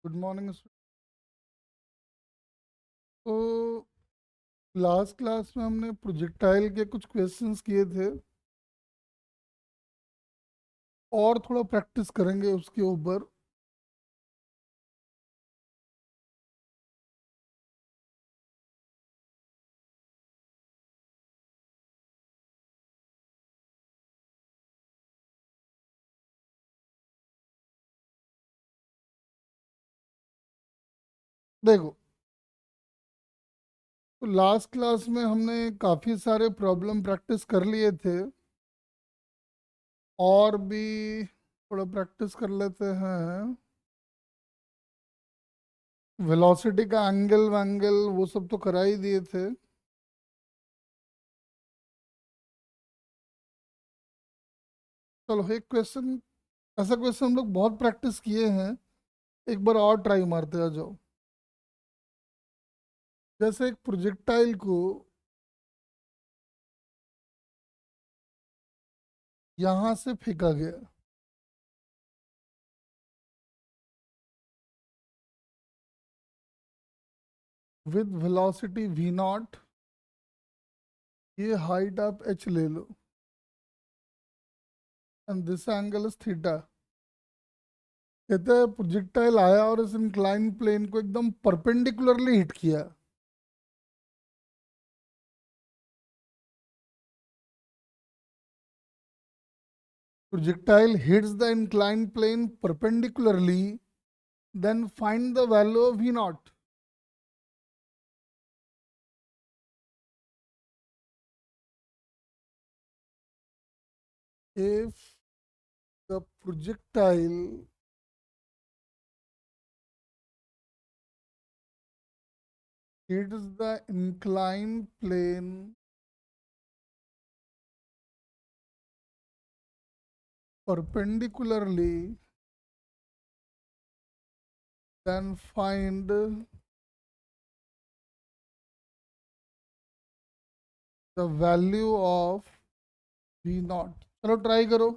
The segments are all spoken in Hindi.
Good morning. तो लास्ट क्लास में हमने प्रोजेक्टाइल के कुछ क्वेश्चंस किए थे और थोड़ा प्रैक्टिस करेंगे उसके ऊपर। देखो, तो लास्ट क्लास में हमने काफ़ी सारे प्रॉब्लम प्रैक्टिस कर लिए थे और भी थोड़ा प्रैक्टिस कर लेते हैं। वेलोसिटी का एंगल वैंगल वो सब तो करा ही दिए थे। चलो एक क्वेश्चन, ऐसा क्वेश्चन हम लोग बहुत प्रैक्टिस किए हैं, एक बार और ट्राई मारते आ जाओ। जैसे एक प्रोजेक्टाइल को यहाँ से फेंका गया विद वेलोसिटी v नॉट, ये हाइट आप h ले लो and this angle is theta. कहते हैं प्रोजेक्टाइल आया और इस इंक्लाइन प्लेन को एकदम परपेंडिकुलरली हिट किया। Projectile hits the incline plane perpendicularly, then find the value of v naught. If the projectile hits the inclined plane perpendicularly, then find the value of v not. चलो ट्राई करो।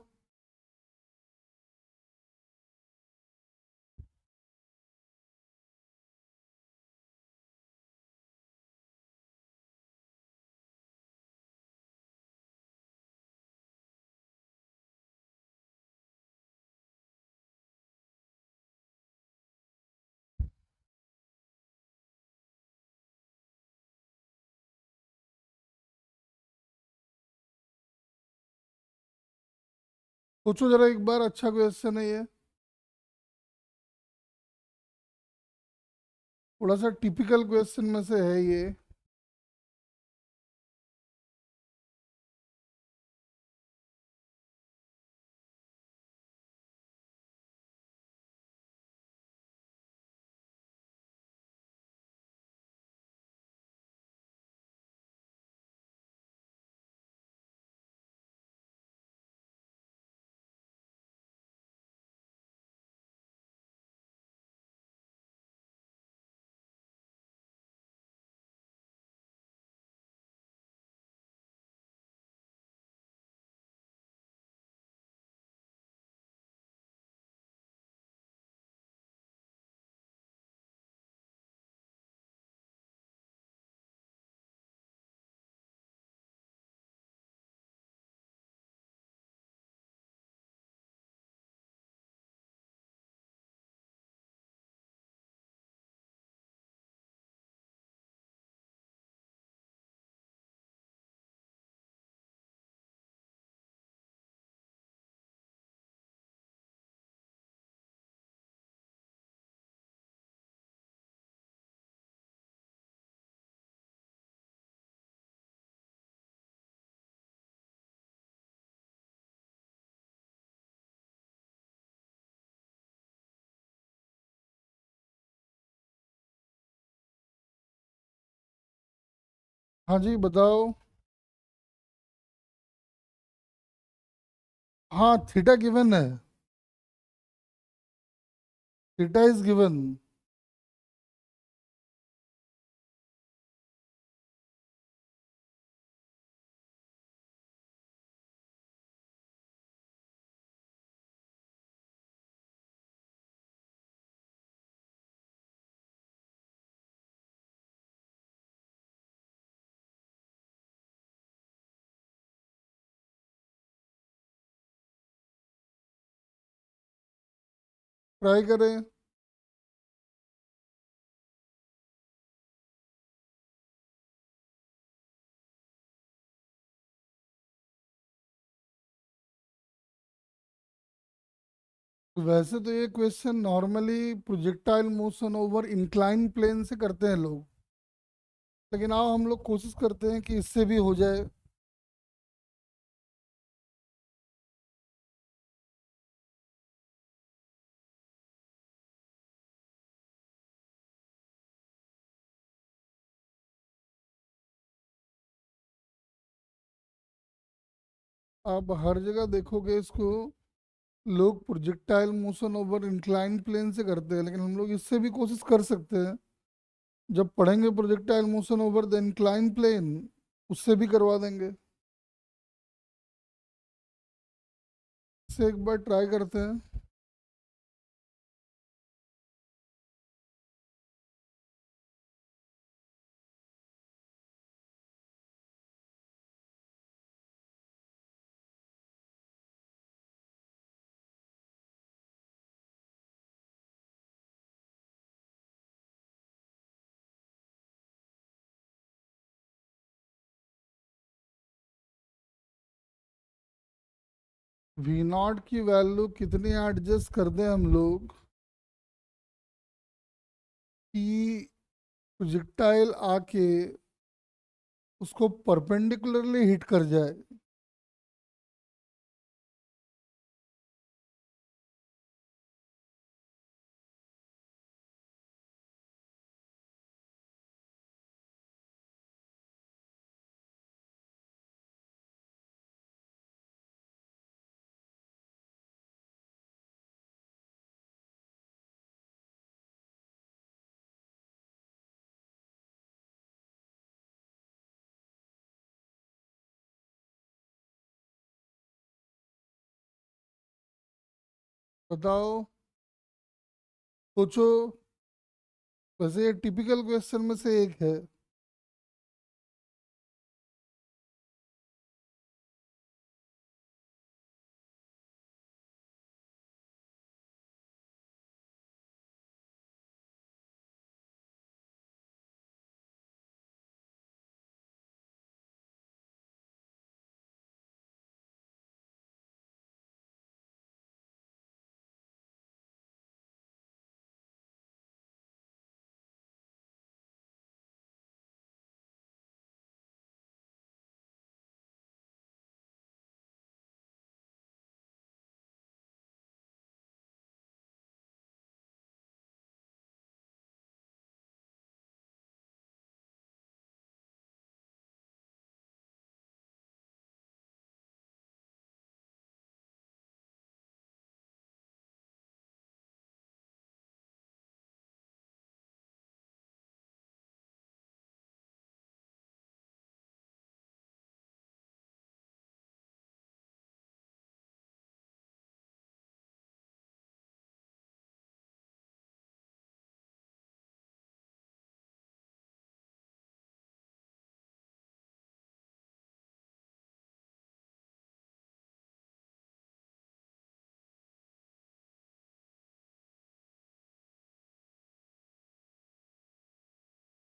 सोचो जरा एक बार, अच्छा क्वेश्चन है ये, थोड़ा सा टिपिकल क्वेश्चन में से है ये। हाँ जी बताओ। हाँ, थीटा गिवन है। Theta is given. ट्राई करें। वैसे तो ये question normally projectile motion over incline plane से करते हैं लोग, लेकिन आओ हम लोग कोशिश करते हैं कि इससे भी हो जाए। आप हर जगह देखोगे इसको, लोग projectile motion over incline plane से करते हैं, लेकिन हम लोग इससे भी कोशिश कर सकते हैं। जब पढ़ेंगे projectile motion over the incline plane, उससे भी करवा देंगे। इससे एक बार ट्राई करते हैं। वी नॉट की वैल्यू कितनी एडजस्ट कर दें हम लोग कि प्रोजेक्टाइल आके उसको परपेंडिकुलरली हिट कर जाए। बताओ, सोचो। वैसे ये टिपिकल क्वेश्चन में से एक है।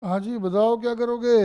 हाँ जी, बताओ क्या करोगे।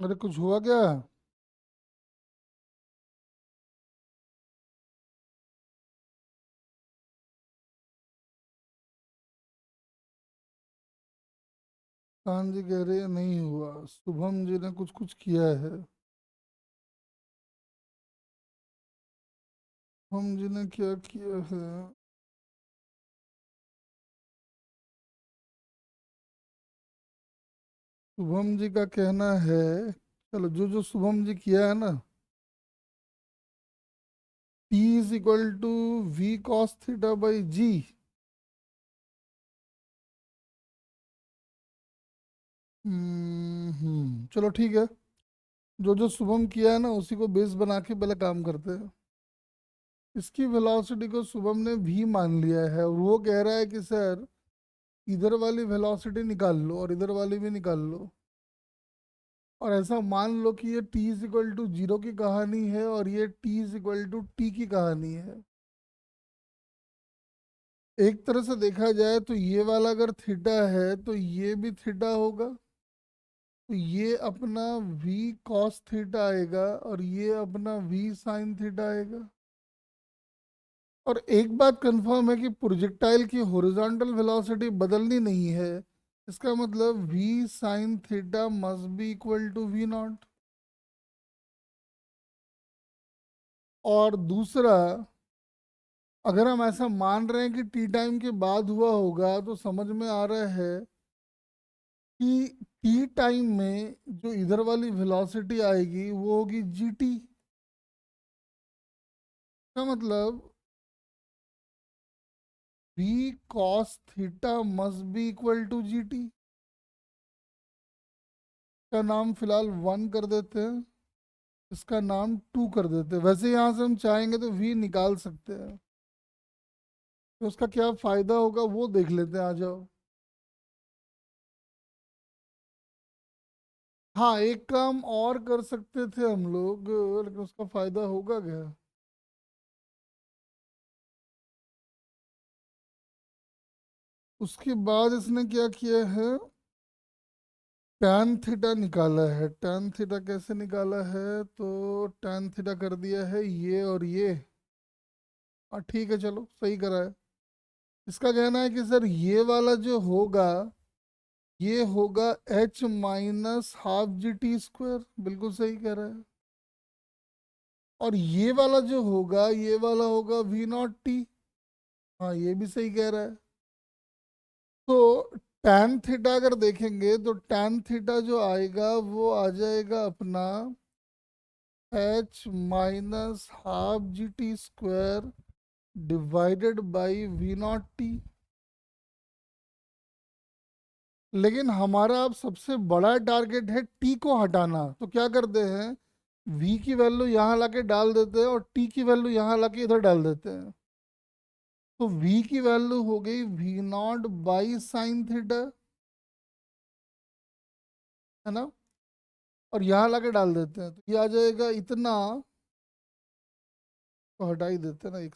अरे कुछ हुआ क्या? कान जी कह रहे हैं नहीं हुआ, शुभम जी ने कुछ कुछ किया है। शुभम जी ने क्या किया है? शुभम जी का कहना है, चलो जो जो शुभम जी किया है ना, T is equal to v cos theta by g. चलो ठीक है, जो जो शुभम किया है ना उसी को बेस बना के पहले काम करते हैं। इसकी वेलोसिटी को शुभम ने भी मान लिया है और वो कह रहा है कि सर इधर वाली वेलोसिटी निकाल लो और इधर वाली भी निकाल लो, और ऐसा मान लो कि ये T is equal to zero की कहानी है और ये T is equal to T की कहानी है। एक तरह से देखा जाए तो ये वाला अगर थीटा है तो ये भी थीटा होगा, तो ये अपना v cos थीटा आएगा और ये अपना v sin थीटा आएगा। और एक बात कंफर्म है कि प्रोजेक्टाइल की हॉरिजॉन्टल वेलोसिटी बदलनी नहीं है, इसका मतलब v sin theta must be equal to v naught. और दूसरा, अगर हम ऐसा मान रहे हैं कि टी टाइम के बाद हुआ होगा तो समझ में आ रहा है कि टी टाइम में जो इधर वाली वेलोसिटी आएगी वो होगी जी टी। का मतलब v cos theta must be equal to g t. का नाम फिलहाल वन कर देते हैं, इसका नाम टू कर देते हैं। वैसे यहाँ से हम चाहेंगे तो v निकाल सकते हैं, तो उसका क्या फायदा होगा वो देख लेते हैं, आ जाओ। हाँ एक काम और कर सकते थे हम लोग, लेकिन उसका फायदा होगा क्या? उसके बाद इसने क्या किया है, tan थीटा निकाला है। tan थीटा कैसे निकाला है, तो tan थीटा कर दिया है ये और ये। हाँ ठीक है, चलो सही करा है। इसका कहना है कि सर ये वाला जो होगा ये होगा h minus half g t square, बिल्कुल सही कह रहा है। और ये वाला जो होगा ये वाला होगा वी नॉट टी। हाँ ये भी सही कह रहा है। तो tan थीटा अगर देखेंगे तो tan थीटा जो आएगा वो आ जाएगा अपना h minus half g t square divided by v naught t. लेकिन हमारा अब सबसे बड़ा टारगेट है टी को हटाना, तो क्या करते हैं, v की वैल्यू यहाँ लाके डाल देते हैं और t की वैल्यू यहाँ लाके इधर डाल देते हैं। तो v की वैल्यू हो गई v naught by sine theta, है ना, और यहाँ लाके डाल देते हैं तो ये आ जाएगा इतना। तो हटा ही देते हैं ना एक,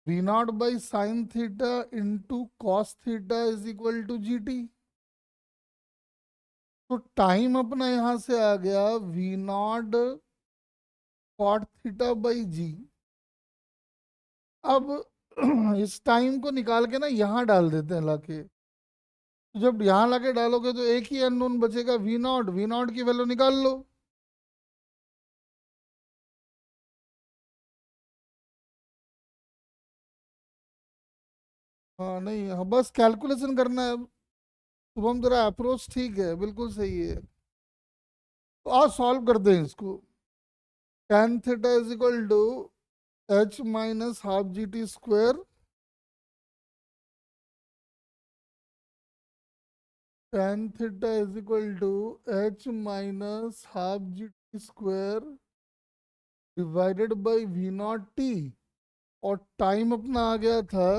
v naught by sine theta into cos theta is equal to g t. तो टाइम अपना यहाँ से आ गया v naught cot theta by g. अब इस टाइम को निकाल के ना यहाँ डाल देते हैं लाके, तो जब यहाँ लाके डालोगे तो एक ही अननोन बचेगा वी नॉट की वैल्यू निकाल लो। हाँ नहीं, हाँ बस कैलकुलेशन करना है अब। शुभम तेरा अप्रोच ठीक है, बिल्कुल सही है। तो आज सॉल्व करते हैं इसको। tan theta is equal to h minus half g t square, tan theta is equal to h minus half g t square divided by v naught t. और टाइम अपना आ गया था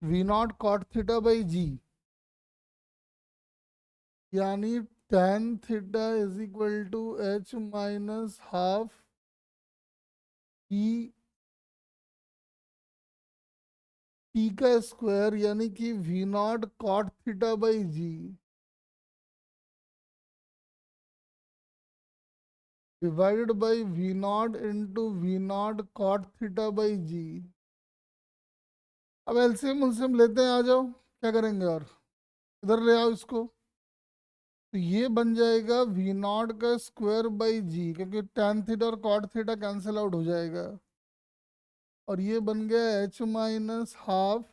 v naught cot theta by g, यानी tan theta is equal to h minus half e t का स्क्वायर, यानी कि v naught cot theta by g. Divided by v naught into v naught cot theta by g. अब एलसीएम उलसीएम लेते हैं, आ जाओ क्या करेंगे, और इधर ले आओ इसको। तो ये बन जाएगा वी नॉट का स्क्वायर बाई जी, क्योंकि tan थीटा और कॉट थीटा कैंसिल आउट हो जाएगा। और ये बन गया h minus half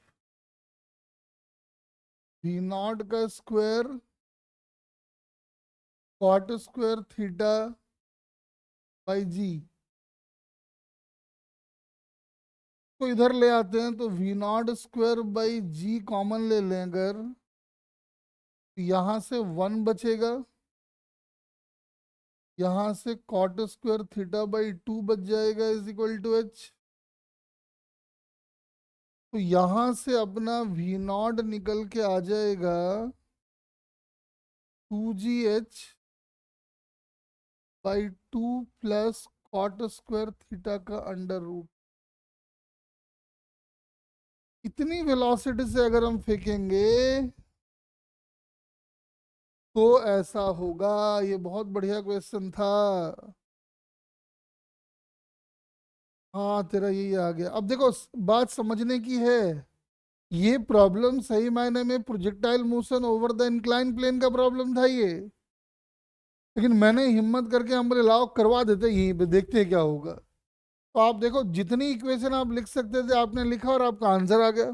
v naught का square cot square theta by g. तो इधर ले आते हैं, तो v naught square by g common ले लें अगर, तो यहाँ से 1 बचेगा, यहाँ से कॉट स्क्वायर थीटा बाई 2 बच जाएगा इज इक्वल टू एच। तो यहाँ से अपना वी नॉट निकल के आ जाएगा 2gh by 2 plus cot square theta का अंडर रूट। इतनी वेलोसिटी से अगर हम फेंकेंगे तो ऐसा होगा। ये बहुत बढ़िया क्वेश्चन था। हाँ तेरा यही आ गया। अब देखो बात समझने की है, ये प्रॉब्लम सही मायने में projectile motion over the incline plane का प्रॉब्लम था ये, लेकिन मैंने हिम्मत करके हम बोले लाओ करवा देते यहीं पे, देखते हैं क्या होगा। तो आप देखो जितनी इक्वेशन आप लिख सकते थे आपने लिखा और आपका आंसर आ गया।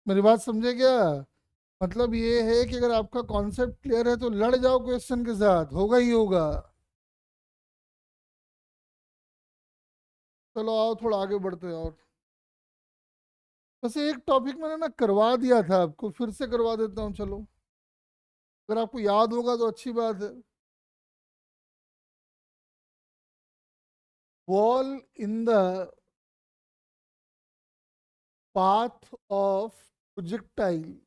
मेरी बात समझे क्या? मतलब ये है कि अगर आपका कॉन्सेप्ट क्लियर है तो लड़ जाओ क्वेश्चन के साथ, होगा ही होगा। चलो आओ थोड़ा आगे बढ़ते हैं। और बस एक टॉपिक मैंने ना करवा दिया था आपको, फिर से करवा देता हूँ चलो, अगर आपको याद होगा तो अच्छी बात है। Ball in the path of projectile,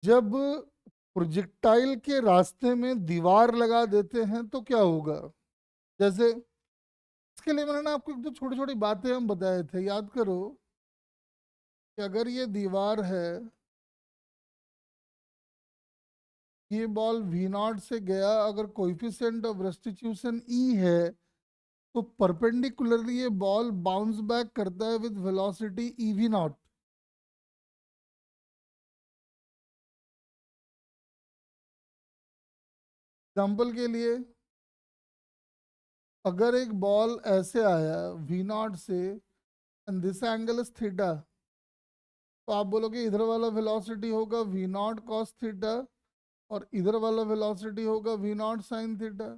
जब प्रोजेक्टाइल के रास्ते में दीवार लगा देते हैं तो क्या होगा। जैसे इसके लिए मैंने ना आपको एक दो छोटी छोटी बातें हम बताए थे, याद करो कि अगर ये दीवार है, ये बॉल वी नॉट से गया, अगर कोएफिशिएंट ऑफ रेस्टिट्यूशन ई है तो परपेंडिकुलरली ये बॉल बाउंस बैक करता है with velocity E V not. Example के लिए, अगर एक बॉल ऐसे आया वी नॉट से and this angle is theta, तो आप बोलोगे इधर वाला वेलोसिटी होगा वी नॉट कॉस थीटा और इधर वाला वेलोसिटी होगा v naught sine theta.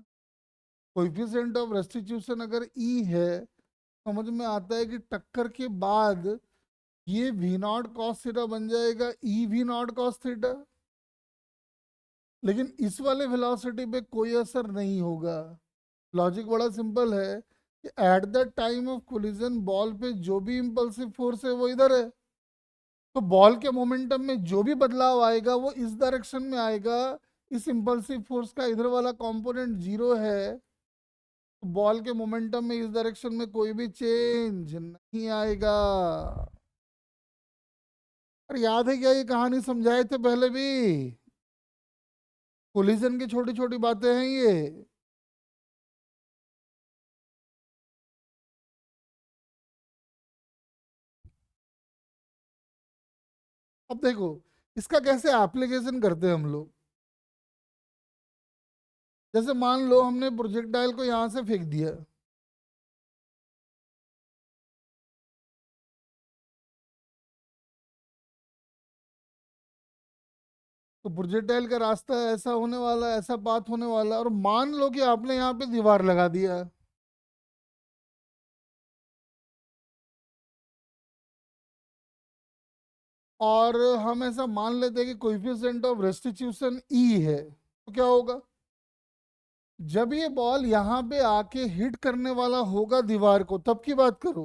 Coefficient of restitution अगर ई है, समझ में आता है कि टक्कर के बाद ये वी नॉट कॉस थीटा बन जाएगा E V not cos theta. लेकिन इस वाले वेलोसिटी पे कोई असर नहीं होगा। लॉजिक बड़ा सिंपल है कि at the time of collision ball पे जो भी इंपल्सिव फोर्स है वो इधर है, तो बॉल के मोमेंटम में जो भी बदलाव आएगा वो इस डायरेक्शन में आएगा। इस इंपल्सिव फोर्स का इधर वाला कंपोनेंट जीरो है, तो बॉल के मोमेंटम में इस डायरेक्शन में कोई भी चेंज नहीं आएगा। अरे याद है क्या, ये कहानी समझाए थे पहले भी। कोलिजन की छोटी छोटी बातें हैं ये। अब देखो इसका कैसे एप्लीकेशन करते हैं हम लोग। जैसे मान लो हमने प्रोजेक्टाइल को यहां से फेंक दिया, तो प्रोजेक्टाइल का रास्ता ऐसा होने वाला, ऐसा पाथ होने वाला, और मान लो कि आपने यहाँ पे दीवार लगा दिया, और हम ऐसा मान लेते हैं कि कोएफिशिएंट ऑफ रेस्टिट्यूशन ई है, तो क्या होगा, जब ये बॉल यहाँ पे आके हिट करने वाला होगा दीवार को, तब की बात करो,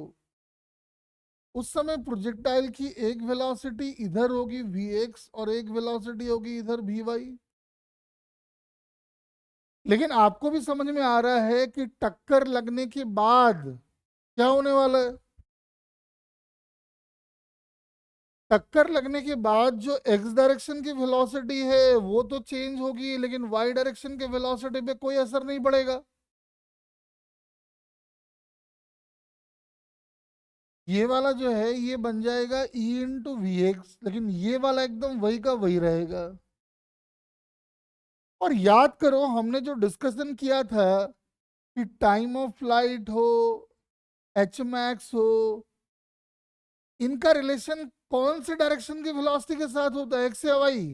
उस समय प्रोजेक्टाइल की एक वेलोसिटी इधर होगी वी एक्स और एक वेलोसिटी होगी इधर वी वाई। लेकिन आपको भी समझ में आ रहा है कि टक्कर लगने के बाद क्या होने वाला है। टक्कर लगने के बाद जो एक्स डायरेक्शन की वेलोसिटी है वो तो चेंज होगी, लेकिन वाई डायरेक्शन के वेलोसिटी पे कोई असर नहीं पड़ेगा। ये वाला जो है ये बन जाएगा ई इंटू वी एक्स, लेकिन ये वाला एकदम वही का वही रहेगा। और याद करो हमने जो डिस्कशन किया था कि टाइम ऑफ फ्लाइट हो, एच मैक्स हो, इनका रिलेशन कौन से डायरेक्शन की वेलोसिटी के साथ होता है, एक्स या वाई?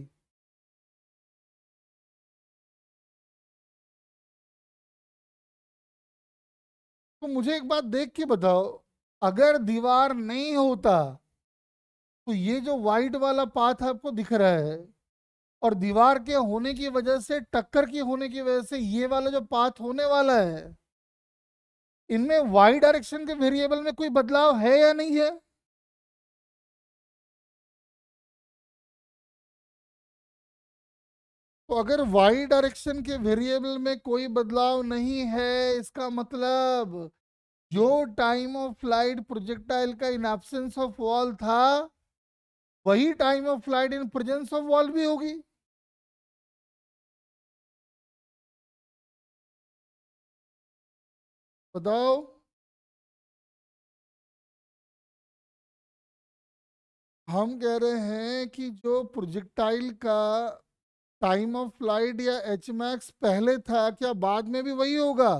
तो मुझे एक बात देख के बताओ, अगर दीवार नहीं होता तो ये जो वाइट वाला पाथ आपको दिख रहा है, और दीवार के होने की वजह से, टक्कर की होने की वजह से ये वाला जो पाथ होने वाला है, इनमें वाई डायरेक्शन के वेरिएबल में कोई बदलाव है या नहीं है? तो अगर वाई डायरेक्शन के वेरिएबल में कोई बदलाव नहीं है, इसका मतलब जो टाइम ऑफ फ्लाइट प्रोजेक्टाइल का इन एब्सेंस ऑफ वॉल था, वही time of flight in presence of wall भी होगी। बताओ। हम कह रहे हैं कि जो प्रोजेक्टाइल का टाइम ऑफ फ्लाइट या एच मैक्स पहले था, क्या बाद में भी वही होगा?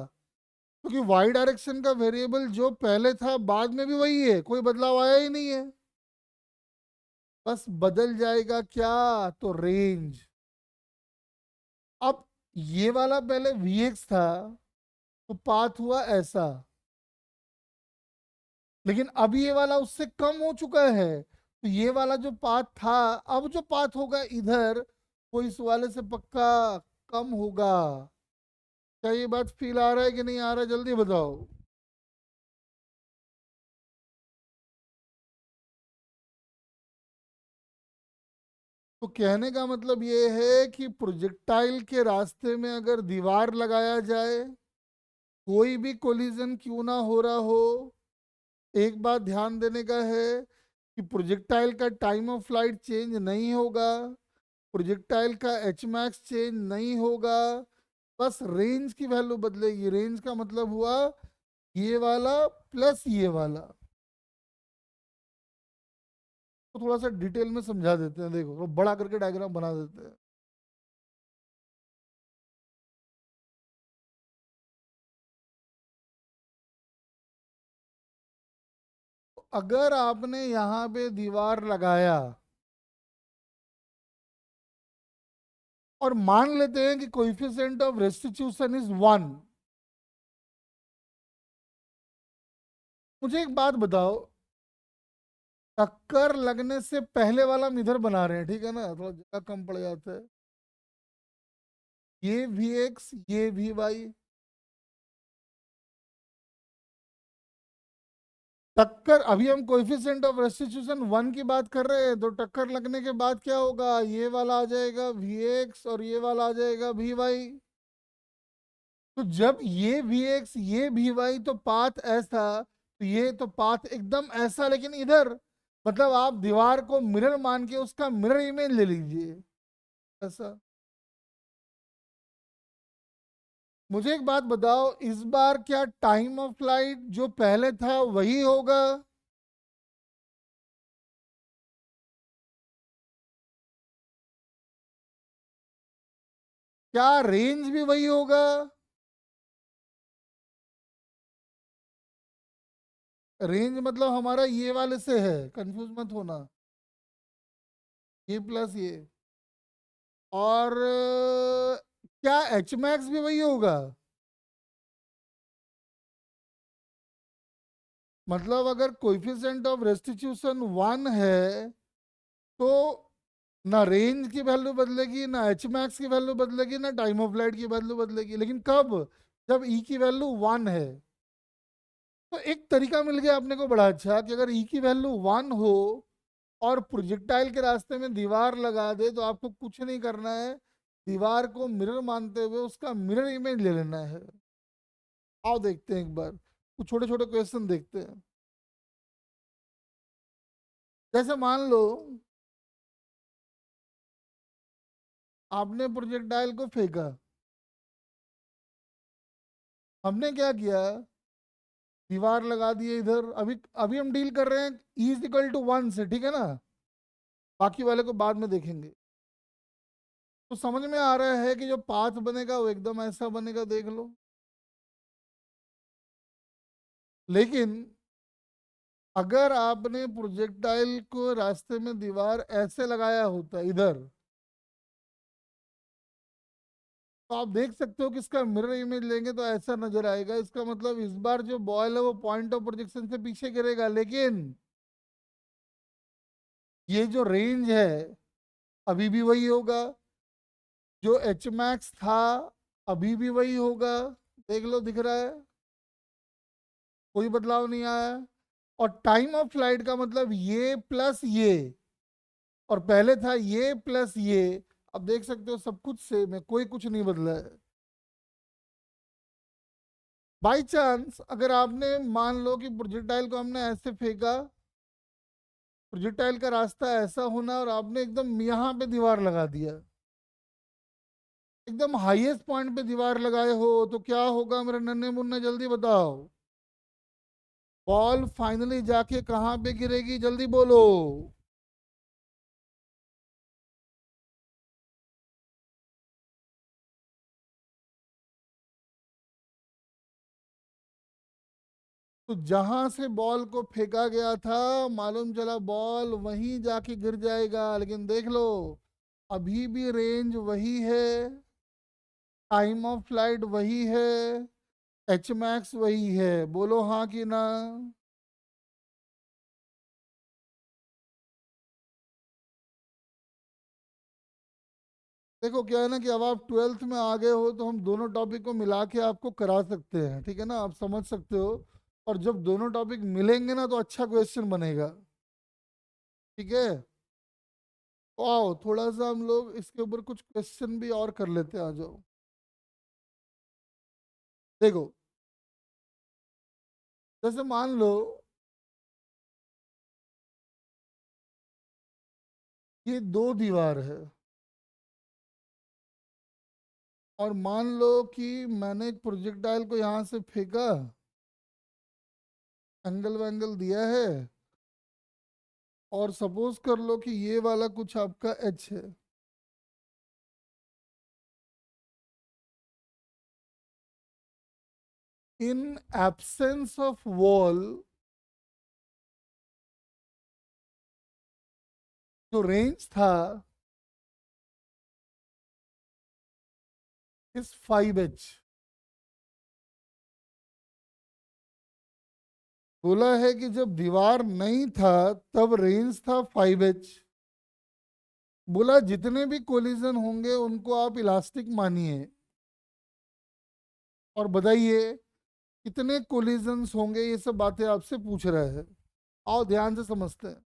क्योंकि वाई डायरेक्शन का वेरिएबल जो पहले था बाद में भी वही है, कोई बदलाव आया ही नहीं है। बस बदल जाएगा क्या? तो रेंज। अब ये वाला पहले वी एक्स था, तो पाथ हुआ ऐसा, लेकिन अब ये वाला उससे कम हो चुका है, तो ये वाला जो पाथ था, अब जो पाथ होगा इधर, वो इस वाले से पक्का कम होगा। क्या ये बात फील आ रहा है कि नहीं आ रहा है, जल्दी बताओ। तो कहने का मतलब ये है कि प्रोजेक्टाइल के रास्ते में अगर दीवार लगाया जाए, कोई भी कोलिजन क्यों ना हो रहा हो, एक बात ध्यान देने का है कि प्रोजेक्टाइल का टाइम ऑफ फ्लाइट चेंज नहीं होगा, प्रोजेक्टाइल का एच मैक्स चेंज नहीं होगा, बस रेंज की वैल्यू बदलेगी। रेंज का मतलब हुआ ये वाला प्लस ये वाला। तो थोड़ा सा डिटेल में समझा देते हैं, देखो वो बड़ा करके डायग्राम बना देते हैं। तो अगर आपने यहाँ पे दीवार लगाया, और मान लेते हैं कि कोएफिशिएंट ऑफ रेस्टिट्यूशन इज 1, मुझे एक बात बताओ, टक्कर लगने से पहले वाला हम इधर बना रहे हैं, ठीक है ना, थोड़ा जगह कम पड़ जाता है। ये वी एक्स, ये वी वाई। टक्कर, अभी हम कोएफिशिएंट ऑफ रेस्टिट्यूशन 1 की बात कर रहे हैं, तो टक्कर लगने के बाद क्या होगा, ये वाला आ जाएगा वी एक्स और ये वाला आ जाएगा वी वाई। तो जब ये वी एक्स ये वी वाई, तो पाथ ऐसा, तो ये तो पाथ एकदम ऐसा, लेकिन इधर, मतलब आप दीवार को मिरर मान के उसका मिरर इमेज ले लीजिए ऐसा। मुझे एक बात बताओ, इस बार क्या टाइम ऑफ फ्लाइट जो पहले था वही होगा? क्या रेंज भी वही होगा? रेंज मतलब हमारा ये वाले से है, कंफ्यूज मत होना, ये प्लस ये। और क्या एच मैक्स भी वही होगा? मतलब अगर कोएफिशिएंट ऑफ रेस्टिट्यूशन 1 है, तो ना रेंज की वैल्यू बदलेगी, ना एच मैक्स की वैल्यू बदलेगी, ना टाइम ऑफ फ्लाइट की वैल्यू बदलेगी, लेकिन कब? जब ई की वैल्यू 1 है। तो एक तरीका मिल गया अपने को बड़ा अच्छा, कि अगर ई की वैल्यू 1 हो और प्रोजेक्टाइल के रास्ते में दीवार लगा दे, तो आपको कुछ नहीं करना है, दीवार को मिरर मानते हुए उसका मिरर इमेज ले लेना है। आओ देखते हैं एक बार, कुछ छोटे छोटे क्वेश्चन देखते हैं। जैसे मान लो आपने प्रोजेक्टाइल को फेंका, हमने क्या किया, दीवार लगा दिए इधर। अभी अभी हम डील कर रहे हैं E = 1 से, ठीक है ना, बाकी वाले को बाद में देखेंगे। तो समझ में आ रहा है कि जो पाथ बनेगा वो एकदम ऐसा बनेगा, देख लो। लेकिन अगर आपने प्रोजेक्टाइल को रास्ते में दीवार ऐसे लगाया होता इधर, तो आप देख सकते हो कि इसका मिरर इमेज लेंगे तो ऐसा नजर आएगा। इसका मतलब इस बार जो बॉल है वो पॉइंट ऑफ प्रोजेक्शन से पीछे गिरेगा, लेकिन ये जो रेंज है अभी भी वही होगा, जो एच मैक्स था अभी भी वही होगा। देख लो, दिख रहा है, कोई बदलाव नहीं आया। और टाइम ऑफ फ्लाइट का मतलब ये प्लस ये, और पहले था ये प्लस ये। अब देख सकते हो सब कुछ सेम है, कोई कुछ नहीं बदला है। बाई चांस अगर आपने मान लो कि प्रोजेक्टाइल को हमने ऐसे फेंका, प्रोजेक्टाइल का रास्ता ऐसा होना, और आपने एकदम यहाँ पे दीवार लगा दिया, एकदम हाईएस्ट पॉइंट पे दीवार लगाए हो, तो क्या होगा मेरे नन्हे मुन्ने, जल्दी बताओ। बॉल फाइनली जाके कहाँ पे गिरेगी, जल्दी बोलो। तो जहां से बॉल को फेंका गया था, मालूम चला बॉल वहीं जाके गिर जाएगा। लेकिन देख लो, अभी भी रेंज वही है, टाइम ऑफ फ्लाइट वही है, एच मैक्स वही है। बोलो हाँ कि ना। देखो क्या है ना कि अब आप 12th में आ गए हो, तो हम दोनों टॉपिक को मिला के आपको करा सकते हैं, ठीक है ना, आप समझ सकते हो। और जब दोनों टॉपिक मिलेंगे ना तो अच्छा क्वेश्चन बनेगा, ठीक है। तो आओ थोड़ा सा हम लोग इसके ऊपर कुछ क्वेश्चन भी और कर लेते हैं, आ जाओ। देखो, जैसे मान लो ये दो दीवार है, और मान लो कि मैंने एक प्रोजेक्टाइल को यहाँ से फेंका, एंगल वैंगल दिया है, और सपोज कर लो कि ये वाला कुछ आपका एच है। इन एब्सेंस ऑफ वॉल, जो रेंज था इस 5H, बोला है कि जब दीवार नहीं था तब रेंज था 5H। बोला जितने भी कोलिजन होंगे उनको आप इलास्टिक मानिए, और बताइए कितने कोलिजन्स होंगे, ये सब बातें आपसे पूछ रहा है। आओ ध्यान से समझते हैं।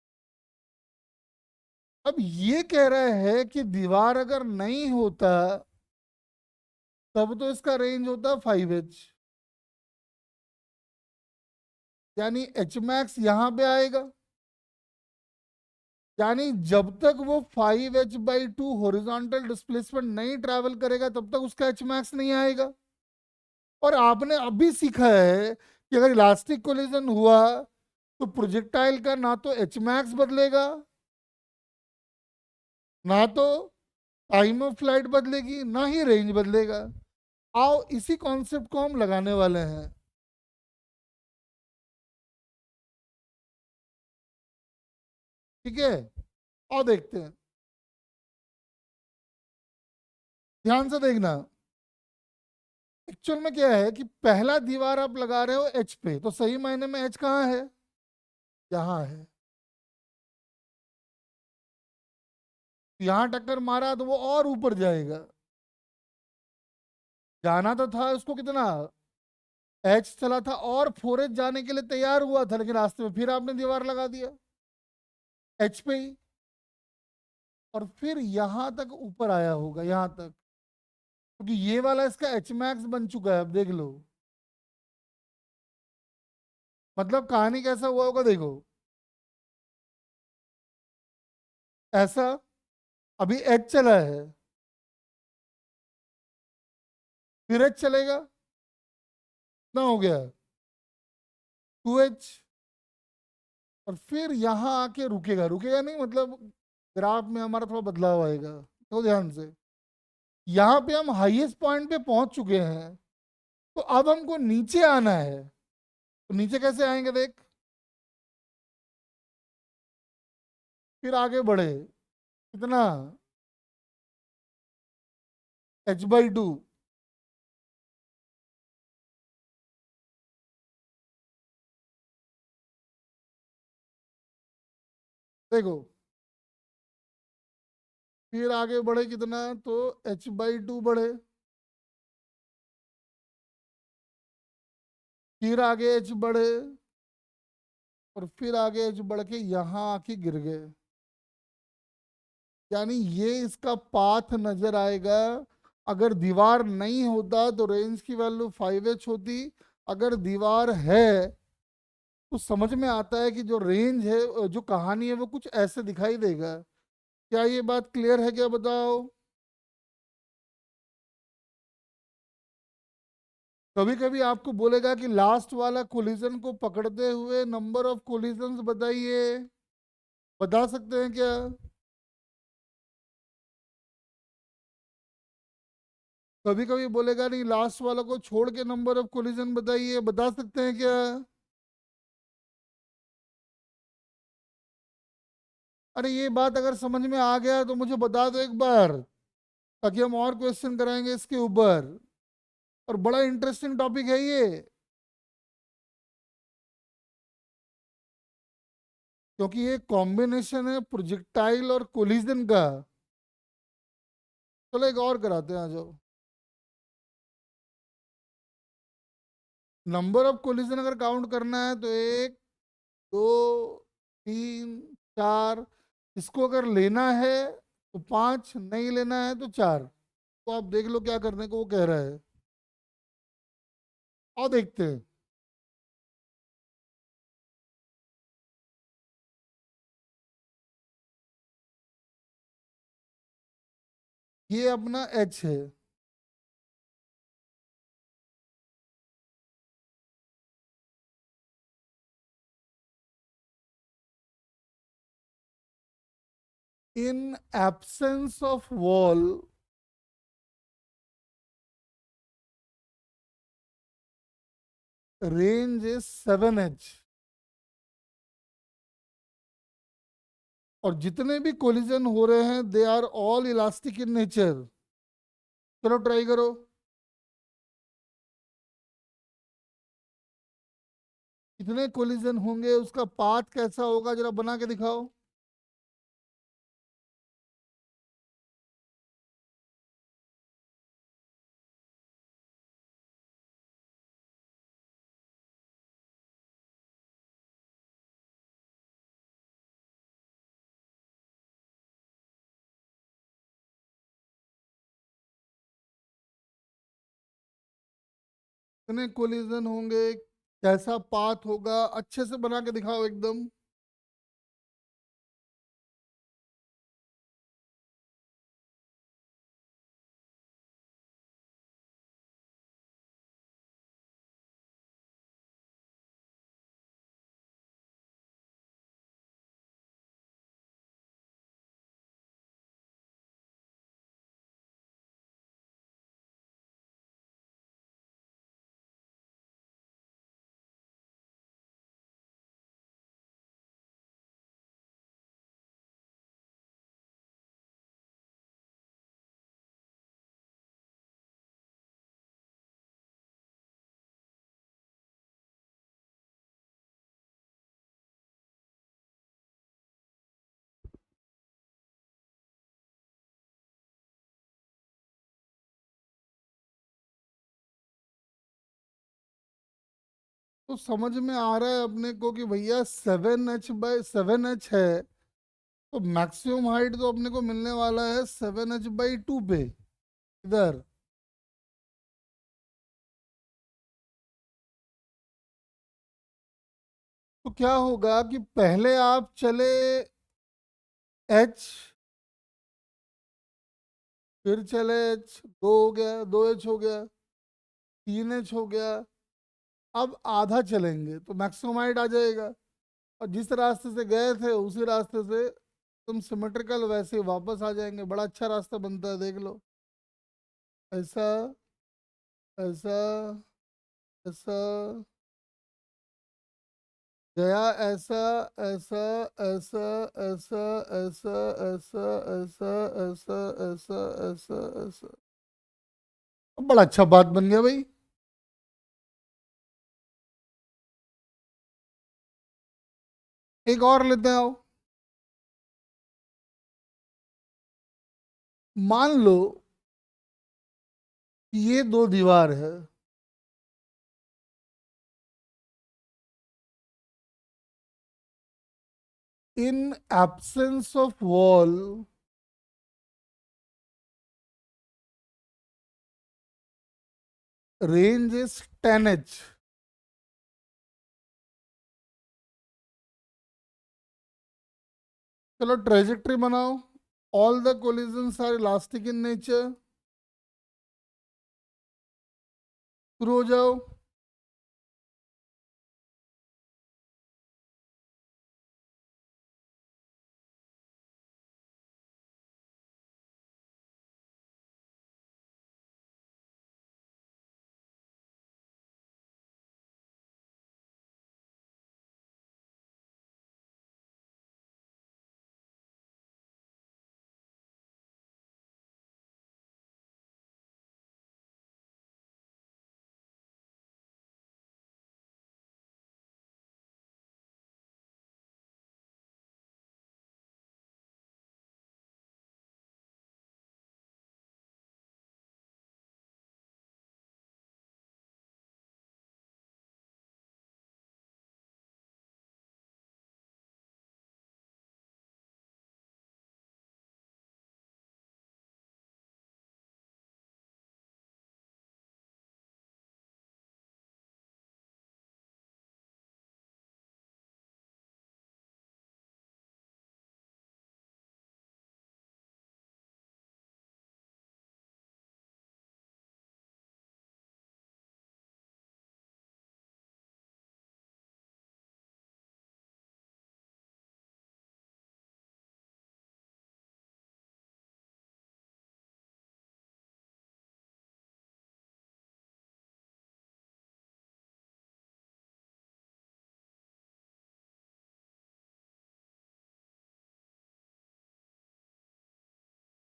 अब ये कह रहा है कि दीवार अगर नहीं होता तब तो इसका रेंज होता 5H, यानी एच मैक्स यहां पे आएगा। यानी जब तक वो 5H/2 हॉरिजॉन्टल डिस्प्लेसमेंट नहीं ट्रैवल करेगा तब तक उसका एच मैक्स नहीं आएगा। और आपने अभी सीखा है कि अगर इलास्टिक कोलिजन हुआ तो प्रोजेक्टाइल का ना तो एच मैक्स बदलेगा, ना तो टाइम ऑफ फ्लाइट बदलेगी, ना ही रेंज बदलेगा। आओ इसी कॉन्सेप्ट को हम लगाने वाले हैं, ठीक है। आओ देखते हैं, ध्यान से देखना। एक्चुअल में क्या है कि पहला दीवार आप लगा रहे हो एच पे, तो सही मायने में एच कहाँ है, यहाँ है। यहाँ टक्कर मारा तो वो और ऊपर जाएगा, जाना तो था उसको कितना, एच चला था और 4H जाने के लिए तैयार हुआ था, लेकिन रास्ते में फिर आपने दीवार लगा दिया एच पे ही, और फिर यहां तक ऊपर आया होगा, यहां तक, क्योंकि ये वाला इसका एच मैक्स बन चुका है। अब देख लो, मतलब कहानी कैसा हुआ होगा, देखो। ऐसा अभी एच चला है, फिर एच चलेगा, कितना हो गया, 2h, और फिर यहाँ आके रुकेगा, रुकेगा नहीं मतलब ग्राफ में हमारा थोड़ा बदलाव आएगा। तो ध्यान से, यहाँ पे हम हाईएस्ट पॉइंट पे पहुंच चुके हैं, तो अब हमको नीचे आना है। तो नीचे कैसे आएंगे देख, फिर आगे बढ़े, कितना, h/2, देखो, फिर आगे बढ़े कितना, तो h/2 बढ़े, फिर आगे h बढ़े, और फिर आगे h बढ़ के यहाँ आके गिर गए। यानी ये इसका पाथ नजर आएगा। अगर दीवार नहीं होता तो रेंज की वैल्यू 5h होती, अगर दीवार है तो समझ में आता है कि जो रेंज है, जो कहानी है, वो कुछ ऐसे दिखाई देगा। क्या ये बात क्लियर है क्या, बताओ। कभी कभी आपको बोलेगा कि लास्ट वाला कोलिजन को पकड़ते हुए नंबर ऑफ कोलिजन्स बताइए, बता सकते हैं क्या। कभी कभी बोलेगा नहीं, लास्ट वाला को छोड़ के नंबर ऑफ कोलिजन बताइए, बता सकते हैं क्या। अरे ये बात अगर समझ में आ गया तो मुझे बता दो एक बार, ताकि हम और क्वेश्चन कराएंगे इसके ऊपर। और बड़ा इंटरेस्टिंग टॉपिक है ये, क्योंकि ये कॉम्बिनेशन है प्रोजेक्टाइल और कोलिजन का। चलो एक और कराते हैं, आ जाओ। नंबर ऑफ कोलिजन अगर काउंट करना है तो 1, 2, 3, 4, इसको अगर लेना है तो 5, नहीं लेना है तो 4। तो आप देख लो क्या करने को वो कह रहा है, और देखते हैं। ये अपना एच है, in absence of wall range is 7h, और जितने भी कोलिजन हो रहे हैं they are all elastic in nature. चलो ट्राई करो। कितने कोलिजन होंगे, उसका पाथ कैसा होगा, जरा बना के दिखाओ। कितने कोलिजन होंगे, कैसा पाथ होगा, अच्छे से बना के दिखाओ एकदम। तो समझ में आ रहा है अपने को कि भैया 7h/7h है, तो मैक्सिमम हाइट तो अपने को मिलने वाला है 7h/2 पे, इधर। तो क्या होगा कि पहले आप चले h, फिर चले एच, दो हो गया, दो एच हो गया, तीन एच हो गया। अब आधा चलेंगे तो मैक्सिमम हाइट आ जाएगा, और जिस रास्ते से गए थे उसी रास्ते से तुम सिमेट्रिकल वैसे ही वापस आ जाएंगे। बड़ा अच्छा रास्ता बनता है, देख लो। ऐसा, ऐसा, ऐसा गया, ऐसा, ऐसा, ऐसा, ऐसा, ऐसा, ऐसा, ऐसा, ऐसा, ऐसा, ऐसा, ऐसा। अब बड़ा अच्छा बात बन गया भाई। एक और लेते हैं, आओ। मान लो कि ये दो दीवार है, in absence of wall range is 10 H। चलो ट्रेजेक्ट्री बनाओ। All the collisions are elastic in nature. शुरू हो जाओ।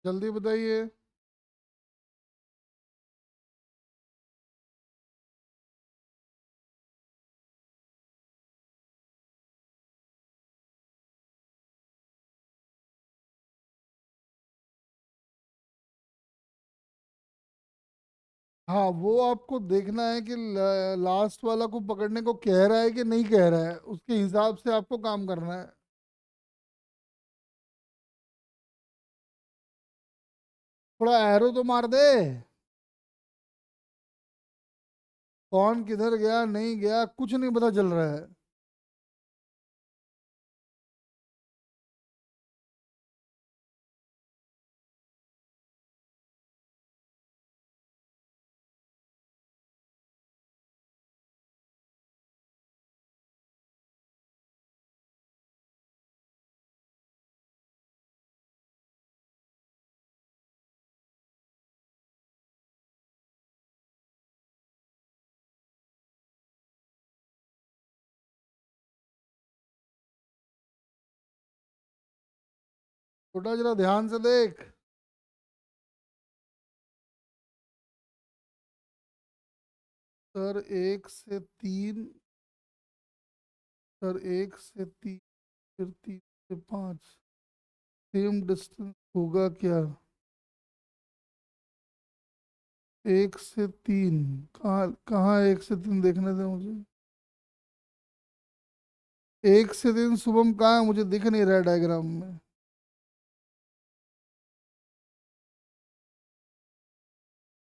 जल्दी बताइए। हाँ, वो आपको देखना है कि लास्ट वाला को पकड़ने को कह रहा है कि नहीं कह रहा है, उसके हिसाब से आपको काम करना है। थोड़ा एरो तो मार दे। कौन किधर गया नहीं गया कुछ नहीं पता चल रहा है। छोटा जरा ध्यान से देख। सर एक से तीन, सर एक से तीन, फिर तीन से पाँच, सेम डिस्टेंस होगा क्या? एक से तीन, कहाँ कहाँ एक से तीन देखने दे मुझे। एक से तीन शुभम कहाँ है, मुझे दिख नहीं रहा है डायग्राम में।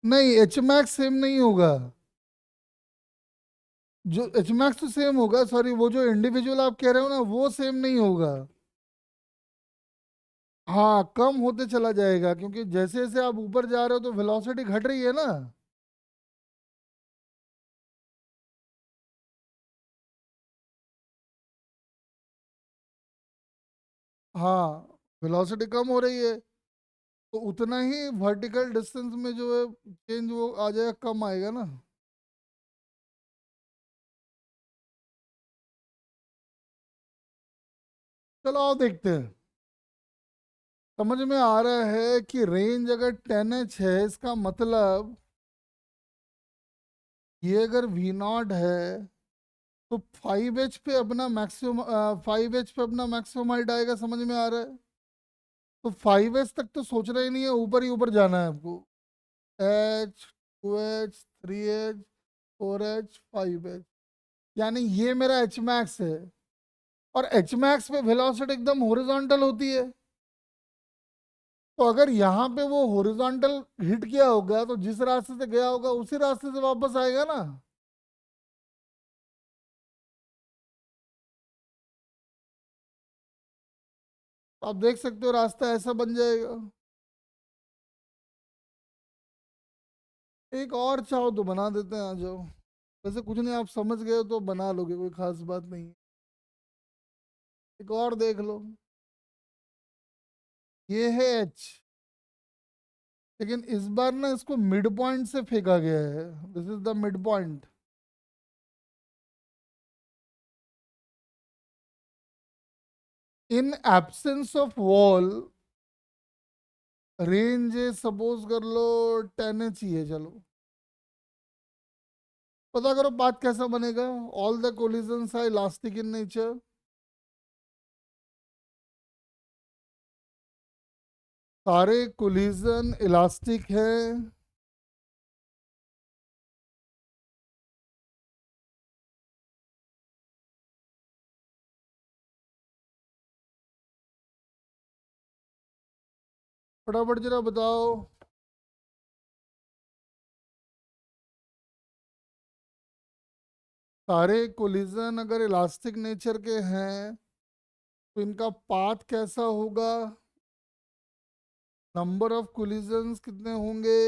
नहीं, एच मैक्स सेम नहीं होगा। जो एच मैक्स तो सेम होगा, सॉरी, वो जो इंडिविजुअल आप कह रहे हो ना वो सेम नहीं होगा। हाँ, कम होते चला जाएगा, क्योंकि जैसे जैसे आप ऊपर जा रहे हो तो वेलोसिटी घट रही है ना। हाँ, वेलोसिटी कम हो रही है, तो उतना ही वर्टिकल डिस्टेंस में जो है चेंज वो आ जाएगा, कम आएगा ना। चलो आओ देखते हैं। समझ में आ रहा है कि रेंज अगर 10H है, इसका मतलब ये अगर V0 है तो 5H पे अपना मैक्सिमम 5H पे अपना मैक्सिमम हाइट आएगा, समझ में आ रहा है। तो 5H तक तो सोचना ही नहीं है, ऊपर ही ऊपर जाना है आपको। H 2H 3H 4H 5H, यानी ये मेरा एच मैक्स है। और एच मैक्स पे वेलोसिटी एकदम हॉरिजॉन्टल होती है। तो अगर यहाँ पे वो हॉरिजॉन्टल हिट किया होगा तो जिस रास्ते से गया होगा उसी रास्ते से वापस आएगा ना। तो आप देख सकते हो रास्ता ऐसा बन जाएगा। एक और चाहो तो बना देते हैं, आ जाओ। वैसे कुछ नहीं, आप समझ गए हो तो बना लोगे, कोई खास बात नहीं है। एक और देख लो। ये है एच, लेकिन इस बार ना इसको मिड पॉइंट से फेंका गया है। This is the mid point. In absence of wall, range suppose कर लो 10H ही है, चलो। पता करो पाथ कैसा बनेगा। All the collisions are elastic in nature. सारे कोलिजन इलास्टिक है। फटाफट जरा बताओ। सारे कोलिजन अगर इलास्टिक नेचर के हैं तो इनका पाथ कैसा होगा, नंबर ऑफ कोलिजन्स कितने होंगे।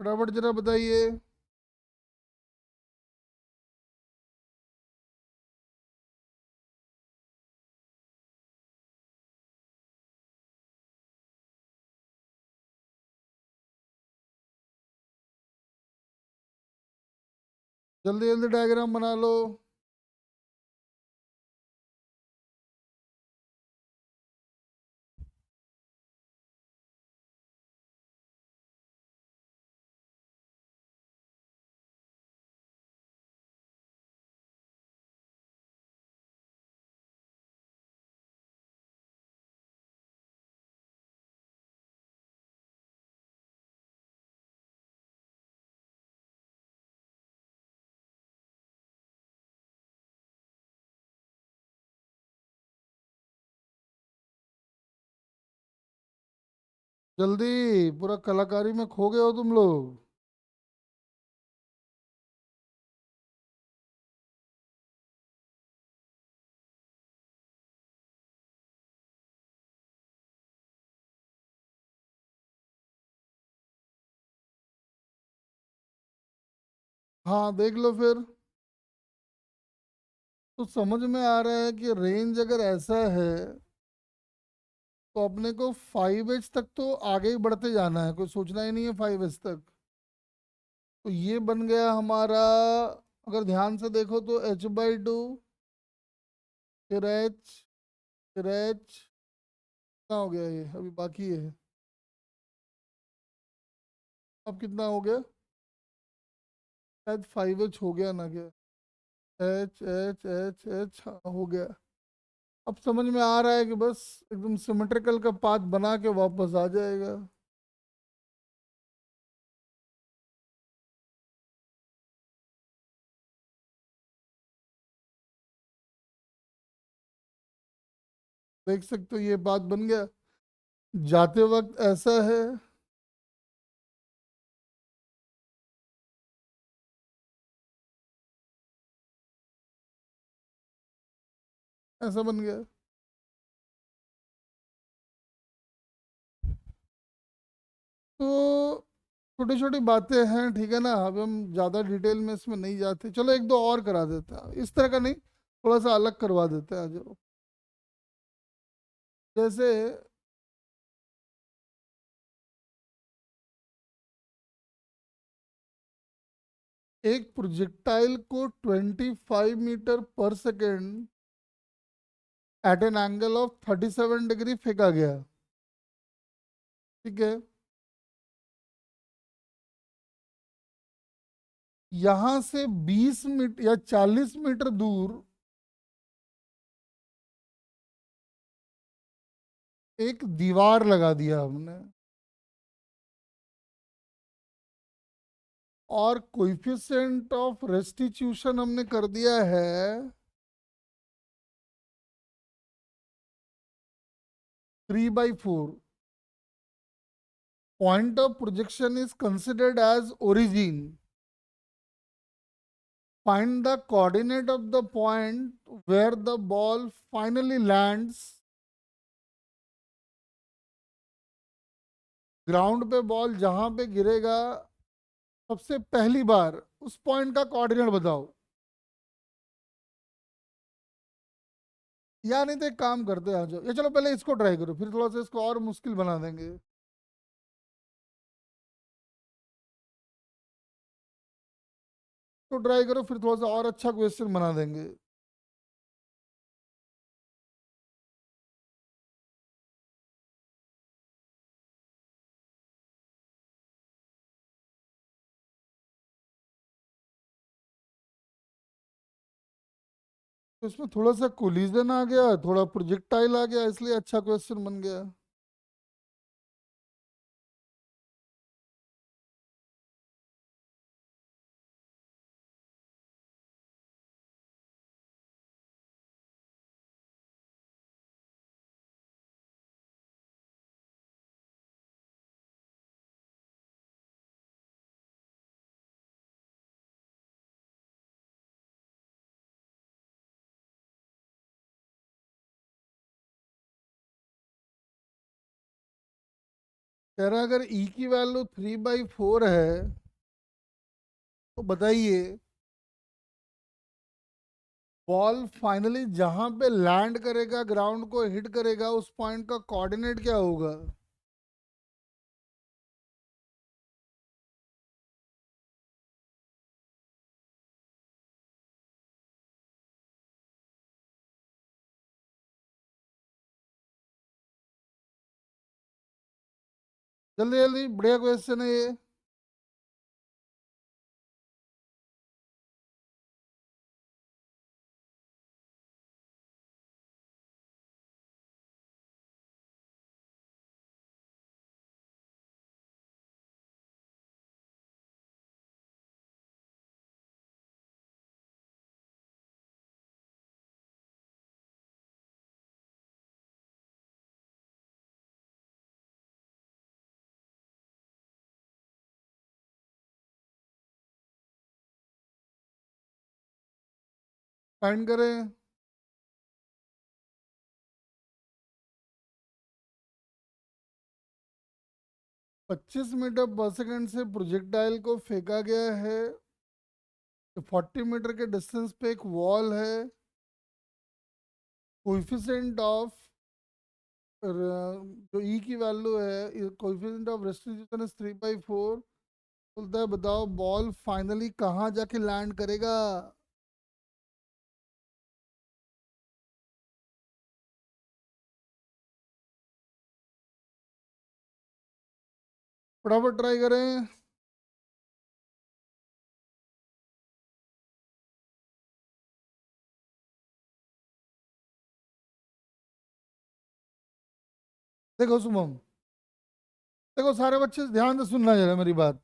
फटाफट जरा बताइए। जल्दी जल्दी डायग्राम बना लो। जल्दी, पूरा कलाकारी में खो गए हो तुम लोग। हाँ देख लो फिर। तो समझ में आ रहा है कि रेंज अगर ऐसा है तो अपने को 5H तक तो आगे ही बढ़ते जाना है, कोई सोचना ही नहीं है 5H तक। तो ये बन गया हमारा। अगर ध्यान से देखो तो H/2, फिर H, फिर H। कितना हो गया ये, अभी बाकी है। अब कितना हो गया, शायद 5H हो गया ना क्या। H हाँ, हो गया। अब समझ में आ रहा है कि बस एकदम सिमेट्रिकल का पाथ बना के वापस आ जाएगा। देख सकते हो ये बात बन गया। जाते वक्त ऐसा है, ऐसा बन गया। तो छोटी छोटी बातें हैं, ठीक है ना, अब हम ज़्यादा डिटेल में इसमें नहीं जाते। चलो एक दो और करा देते हैं, इस तरह का नहीं, थोड़ा सा अलग करवा देते हैं जो, जैसे एक प्रोजेक्टाइल को 25 metre per second at an angle of 37 degree फेंका गया, ठीक है। यहां से 20 मीटर या 40 मीटर दूर एक दीवार लगा दिया हमने, और कोएफिशिएंट ऑफ रेस्टिट्यूशन हमने कर दिया है 3/4। Point of projection is considered as origin. Find the coordinate of the point where the ball finally lands. Ground पे बॉल जहां पे गिरेगा सबसे पहली बार, उस पॉइंट का कोऑर्डिनेट बताओ। या नहीं तो एक काम करते हैं, आ जाओ, ये चलो पहले इसको ट्राई करो, फिर थोड़ा सा इसको और मुश्किल बना देंगे। तो ट्राई करो, फिर थोड़ा सा और अच्छा क्वेश्चन बना देंगे। तो इसमें थोड़ा सा कोलिजन आ गया, थोड़ा प्रोजेक्टाइल आ गया, इसलिए अच्छा क्वेश्चन बन गया। कह रहा है अगर ई की वैल्यू 3/4 है, तो बताइए बॉल फाइनली जहां पे लैंड करेगा, ग्राउंड को हिट करेगा, उस पॉइंट का कोऑर्डिनेट क्या होगा। जल्दी जल्दी, बढ़िया क्वेश्चन है ये। फाइंड करें। 25 मीटर पर सेकेंड से प्रोजेक्टाइल को फेंका गया है, तो 40 मीटर के डिस्टेंस पे एक वॉल है। कोएफिशिएंट ऑफ जो ई की वैल्यू है, कोएफिशिएंट ऑफ रेस्टिट्यूशन इज 3/4। बोलता है बताओ बॉल फाइनली कहाँ जाके लैंड करेगा। फटाफट ट्राई करें। देखो सुमन, देखो सारे बच्चे ध्यान से सुनना जरा मेरी बात।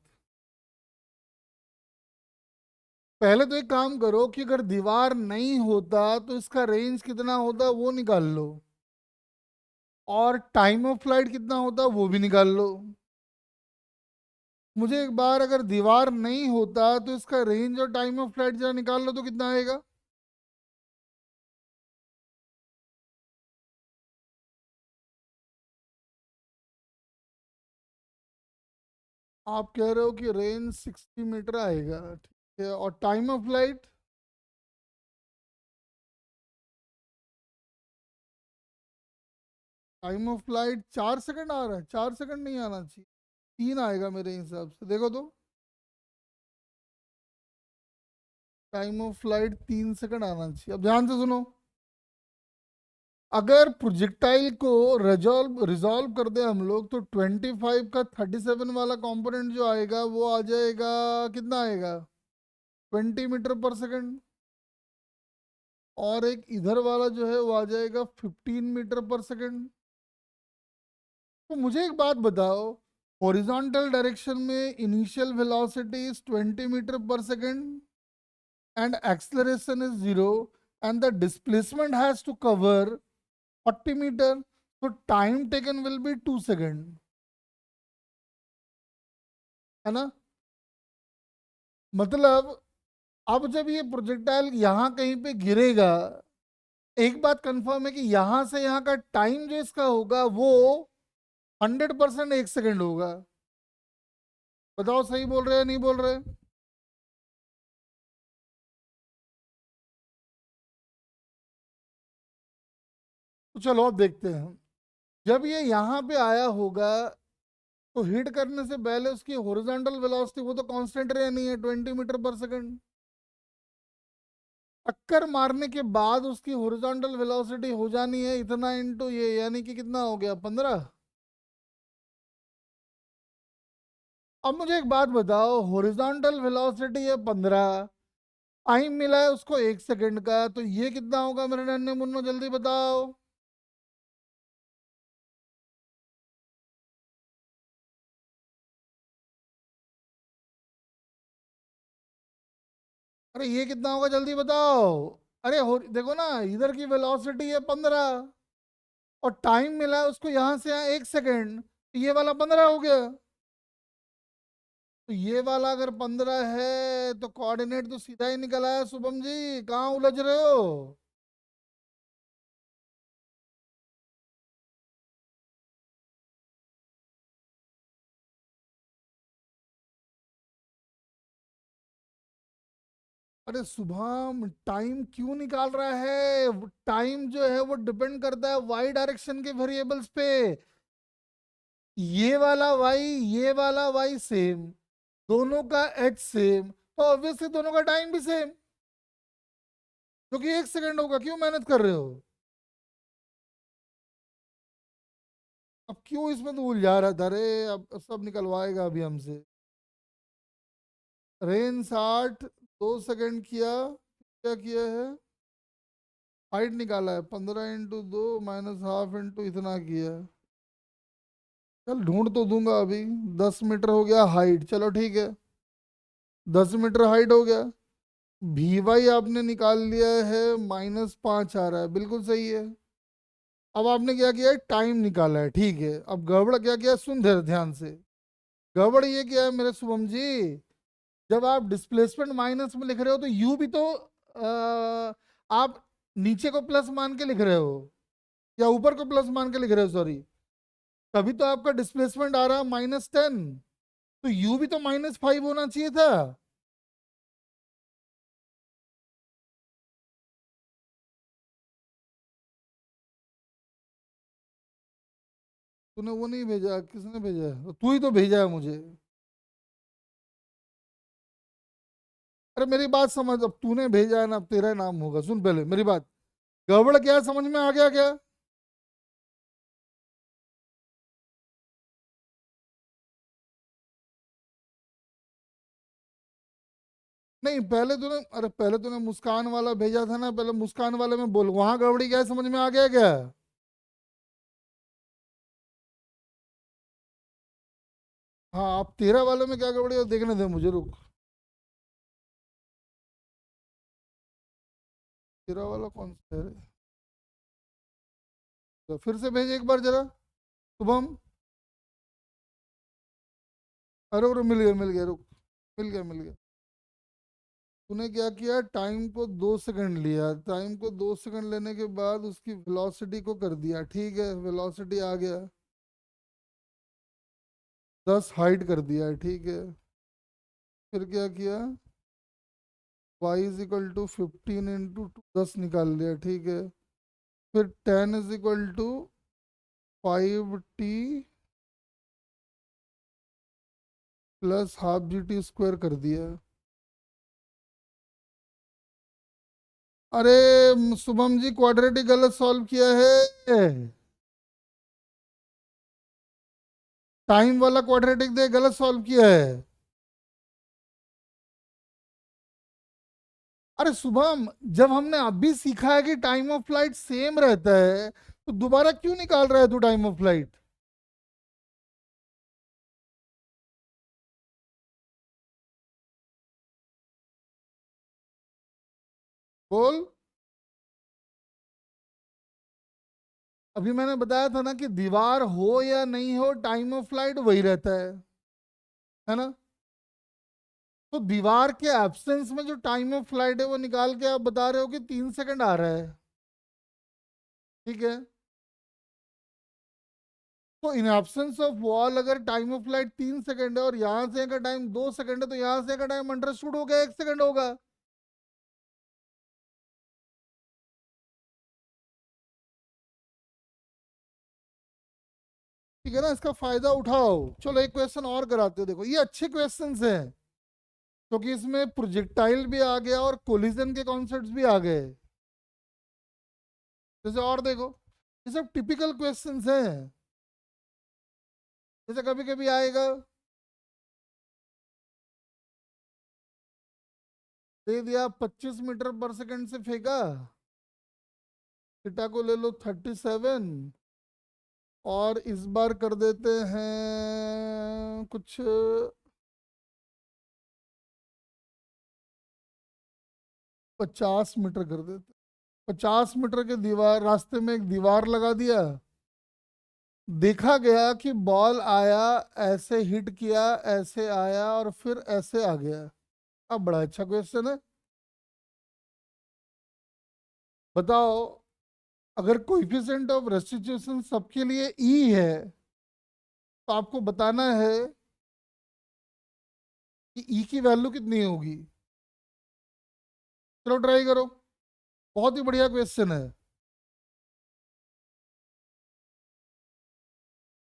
पहले तो एक काम करो कि अगर दीवार नहीं होता तो इसका रेंज कितना होता वो निकाल लो। और टाइम ऑफ फ्लाइट कितना होता है वो भी निकाल लो। मुझे एक बार, अगर दीवार नहीं होता तो इसका रेंज और टाइम ऑफ फ्लाइट जरा निकाल लो तो कितना आएगा। आप कह रहे हो कि रेंज 60 मीटर आएगा, ठीक है, और time of flight. Time of flight 4 second आ रहा है, 4 सेकंड नहीं आना चाहिए, 3 आएगा मेरे हिसाब से, देखो तो। टाइम ऑफ फ्लाइट 3 सेकंड आना चाहिए। अब ध्यान से सुनो, अगर प्रोजेक्टाइल को रिजॉल्व रिजॉल्व कर दे हम लोग, तो 25 का 37 वाला कंपोनेंट जो आएगा वो आ जाएगा, कितना आएगा, 20 मीटर पर सेकंड। और एक इधर वाला जो है वो आ जाएगा 15 मीटर पर सेकंड। तो मुझे एक बात बताओ, हॉरिजॉन्टल डायरेक्शन में इनिशियल वेलोसिटी इज 20 मीटर पर second and acceleration is 0 and the displacement has to cover 40 meter, so time taken will be 2 second, है ना। मतलब अब जब ये प्रोजेक्टाइल यहाँ कहीं पे गिरेगा, एक बात कंफर्म है कि यहाँ से यहाँ का टाइम जो इसका होगा वो 100% 1 सेकंड होगा। बताओ सही बोल रहे हैं नहीं बोल रहे। तो चलो अब देखते हैं, जब ये यहाँ पे आया होगा तो हिट करने से पहले उसकी हॉरिजॉन्टल वेलोसिटी वो तो कांस्टेंट रहनी है, 20 मीटर पर सेकंड। टक्कर मारने के बाद उसकी हॉरिजॉन्टल वेलोसिटी हो जानी है इतना इंटू ये, यानी कि कितना हो गया, 15। अब मुझे एक बात बताओ, हॉरिजॉन्टल वेलोसिटी है 15, टाइम मिला है उसको 1 सेकंड का, तो ये कितना होगा मेरे नन्हे मुन्नो, जल्दी बताओ। अरे ये कितना होगा जल्दी बताओ। अरे देखो ना, इधर की वेलोसिटी है 15 और टाइम मिला है उसको यहाँ से यहाँ 1 सेकंड, तो ये वाला 15 हो गया। तो ये वाला अगर 15 है तो कोऑर्डिनेट तो सीधा ही निकल आया, शुभम जी कहाँ उलझ रहे हो। अरे शुभम, टाइम क्यों निकाल रहा है, टाइम जो है वो डिपेंड करता है वाई डायरेक्शन के वेरिएबल्स पे। ये वाला वाई, ये वाला वाई सेम, दोनों का एच सेम, तो ऑब्वियसली दोनों का टाइम भी सेम, जो कि 1 सेकंड होगा। क्यों मेहनत कर रहे हो। अब क्यों इसमें तो उलझा रहा था, अरे अब सब निकलवाएगा अभी हमसे। रेन 60, 2 सेकंड किया, क्या किया है, हाइट निकाला है 15 × 2 -½ इंटू इतना किया। चल ढूंढ तो दूंगा अभी। 10 मीटर हो गया हाइट, चलो ठीक है, 10 मीटर हाइट हो गया। भी वाई आपने निकाल लिया है, -5 आ रहा है, बिल्कुल सही है। अब आपने क्या किया है, टाइम निकाला है, ठीक है। अब गड़बड़ क्या किया, सुन ध्यान से। गड़बड़ ये क्या है मेरे शुभम जी, जब आप डिस्प्लेसमेंट माइनस में लिख रहे हो तो यू भी तो आप नीचे को प्लस मान के लिख रहे हो, या ऊपर को प्लस मान के लिख रहे हो, सॉरी। तभी तो आपका डिस्प्लेसमेंट आ रहा है -10, तो यू भी तो -5 होना चाहिए था। तूने वो नहीं भेजा, किसने भेजा है, तो तू ही तो भेजा है मुझे। अरे मेरी बात समझ, अब तूने भेजा है ना, अब तेरा नाम होगा। सुन पहले मेरी बात, गड़बड़ क्या है समझ में आ गया क्या। नहीं पहले तूने, अरे पहले तूने मुस्कान वाला भेजा था ना, पहले मुस्कान वाले में बोल, वहां गड़बड़ी क्या है समझ में आ गया क्या। हाँ, अब तेरा वाले में क्या गड़बड़ी है देखने दे मुझे, रुक। तेरा वाला कौन सा है रे? तो फिर से भेज एक बार जरा, शुभम। अरे रुक, मिल गया मिल गया, रुक, मिल गया मिल गया। तूने क्या किया, टाइम को 2 सेकंड लिया, टाइम को 2 सेकंड लेने के बाद उसकी वेलोसिटी को कर दिया, ठीक है, वेलोसिटी आ गया, 10 हाइट कर दिया, ठीक है। फिर क्या किया, y = 15 × 2, 10 निकाल लिया, ठीक है। फिर 10 = 5t प्लस ½ GT² कर दिया। अरे शुभम जी, क्वाड्रेटिक गलत सॉल्व किया है। टाइम वाला क्वाड्रेटिक दे गलत सॉल्व किया है। अरे शुभम, जब हमने अभी सीखा है कि टाइम ऑफ फ्लाइट सेम रहता है, तो दोबारा क्यों निकाल रहा है तू टाइम ऑफ फ्लाइट? बोल। अभी मैंने बताया था ना कि दीवार हो या नहीं हो, टाइम ऑफ फ्लाइट वही रहता है ना। तो दीवार के एब्सेंस में जो टाइम ऑफ फ्लाइट है वो निकाल के आप बता रहे हो कि 3 सेकंड आ रहा है, ठीक है। तो इन एब्सेंस ऑफ वॉल अगर टाइम ऑफ फ्लाइट 3 सेकंड है और यहां से का टाइम 2 सेकंड है, तो यहां से का टाइम अंडरस्टूड हो गया, 1 सेकंड होगा। ठीक है ना, इसका फायदा उठाओ। चलो एक क्वेश्चन और कराते हो, देखो ये अच्छे क्वेश्चंस हैं, क्योंकि इसमें प्रोजेक्टाइल भी आ गया और कोलिजन के कॉन्सेप्ट्स भी आ गए। जैसे और देखो, ये सब टिपिकल क्वेश्चंस हैं। जैसे कभी कभी आएगा, दे दिया 25 मीटर पर सेकंड से फेंका, थीटा को ले लो 37, और इस बार कर देते हैं कुछ 50 मीटर कर देते। 50 मीटर के दीवार रास्ते में एक दीवार लगा दिया, देखा गया कि बॉल आया, ऐसे हिट किया, ऐसे आया और फिर ऐसे आ गया। अब बड़ा अच्छा क्वेश्चन है। बताओ, अगर कोएफिशिएंट ऑफ रेस्टिट्यूशन सबके लिए ई है, तो आपको बताना है कि ई की वैल्यू कितनी होगी। चलो ट्राई करो, बहुत ही बढ़िया क्वेश्चन है।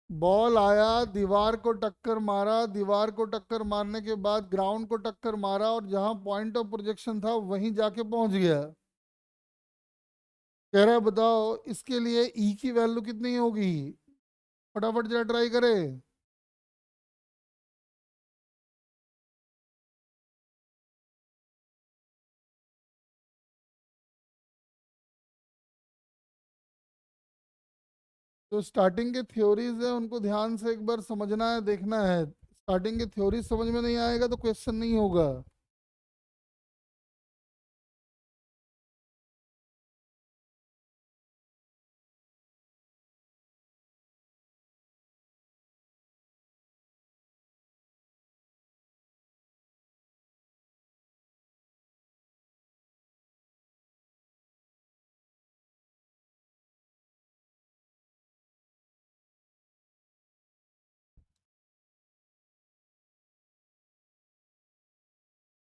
बॉल आया, दीवार को टक्कर मारा, दीवार को टक्कर मारने के बाद ग्राउंड को टक्कर मारा, और जहां पॉइंट ऑफ प्रोजेक्शन था वहीं जाके पहुंच गया। कह रहा है बताओ इसके लिए ई की वैल्यू कितनी होगी। फटाफट जरा ट्राई करे। जो स्टार्टिंग के थ्योरीज है उनको ध्यान से एक बार समझना है, देखना है। स्टार्टिंग के थ्योरी समझ में नहीं आएगा तो क्वेश्चन नहीं होगा।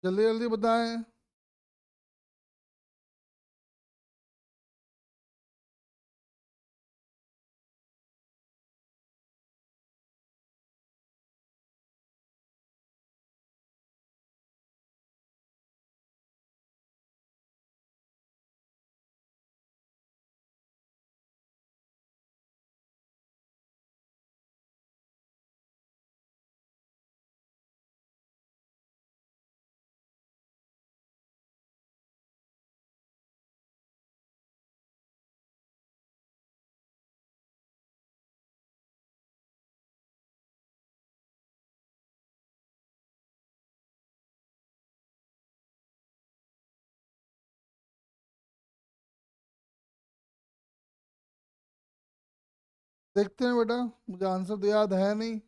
जल्दी जल्दी बताएं। देखते हैं बेटा, मुझे आंसर तो याद है नहीं।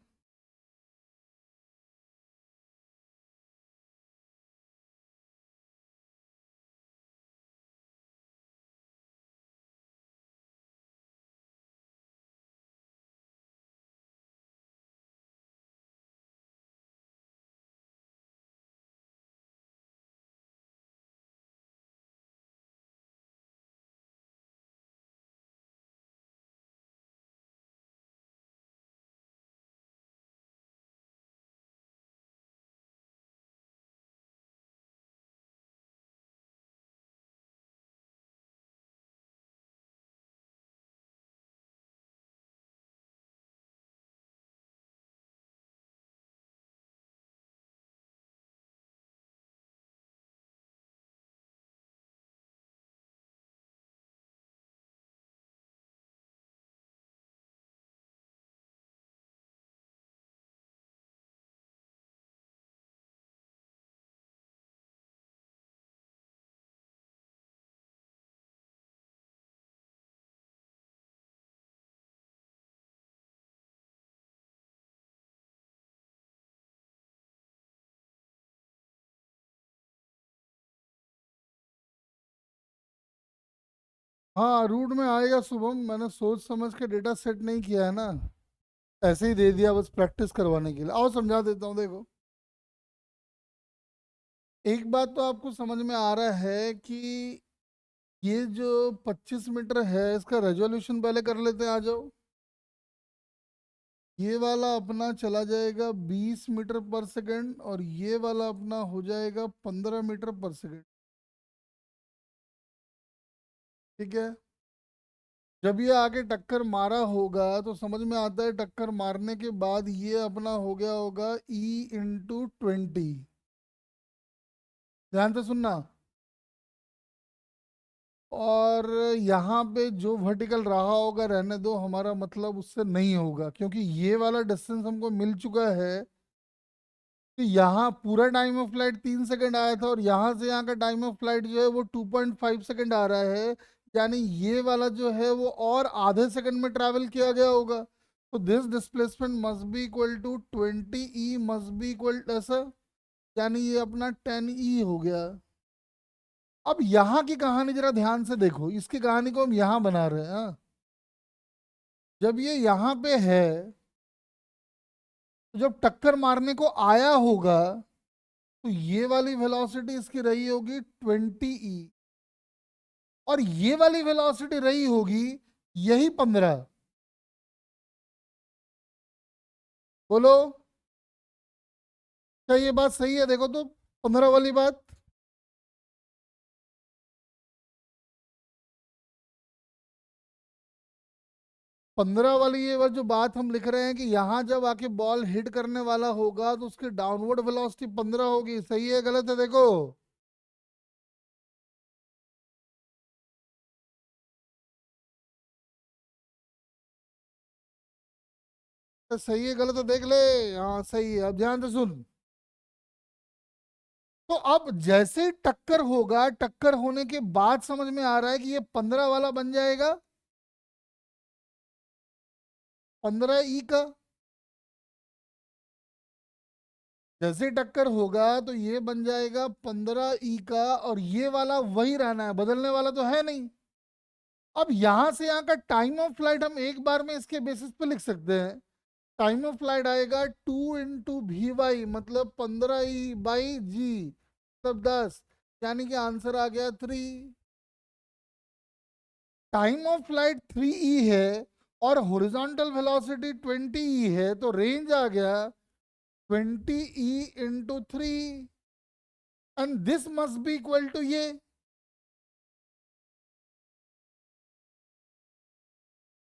हाँ, रूट में आएगा शुभम, मैंने सोच समझ के डेटा सेट नहीं किया है ना, ऐसे ही दे दिया बस प्रैक्टिस करवाने के लिए। आओ समझा देता हूँ, देखो। एक बात तो आपको समझ में आ रहा है कि ये जो 25 मीटर है इसका रेजोल्यूशन पहले कर लेते हैं, आ जाओ। ये वाला अपना चला जाएगा 20 मीटर पर सेकंड और ये वाला अपना हो जाएगा 15 मीटर पर सेकंड। ठीक है। जब ये आगे टक्कर मारा होगा तो समझ में आता है टक्कर मारने के बाद ये अपना हो गया होगा E/20। ध्यान से सुनना। और यहाँ पे जो वर्टिकल रहा होगा रहने दो, हमारा मतलब उससे नहीं होगा, क्योंकि ये वाला डिस्टेंस हमको मिल चुका है कि यहाँ पूरा टाइम ऑफ फ्लाइट 3 सेकंड आया था और यहाँ से यहाँ का टाइम ऑफ फ्लाइट जो है वो 2.5 सेकंड आ रहा है। यानी ये वाला जो है वो और आधे सेकंड में ट्रैवल किया गया होगा। तो this displacement must be equal to 20 E must be equal ऐसा, यानी ये अपना 10 E हो गया। अब यहाँ की कहानी जरा ध्यान से देखो, इसकी कहानी को हम यहाँ बना रहे हैं, हाँ? जब ये यहाँ पे है तो जब टक्कर मारने को आया होगा तो ये वाली वेलोसिटी इसकी रही होगी 20 E और ये वाली वेलोसिटी रही होगी यही 15। बोलो, क्या ये बात सही है? देखो तो 15 वाली बात। 15 वाली ये जो बात हम लिख रहे हैं कि यहाँ जब आके बॉल हिट करने वाला होगा तो उसकी डाउनवर्ड वेलोसिटी 15 होगी। सही है गलत है? देखो, तो सही है गलत है देख ले। हाँ सही है। अब ध्यान से सुन। तो अब जैसे ही टक्कर होगा, टक्कर होने के बाद समझ में आ रहा है कि ये 15 वाला बन जाएगा 15 E का। जैसे ही टक्कर होगा तो ये बन जाएगा 15 E का और ये वाला वही रहना है, बदलने वाला तो है नहीं। अब यहां से यहाँ का टाइम ऑफ फ्लाइट हम एक बार में इसके बेसिस पे लिख सकते हैं। टाइम ऑफ फ्लाइट आएगा 2 × VY, मतलब 15E/G, मतलब 10। यानी कि आंसर आ गया 3। टाइम ऑफ फ्लाइट 3E है और हॉरिजॉन्टल वेलोसिटी 20E है, तो रेंज आ गया 20E/3 and this must be equal to ये।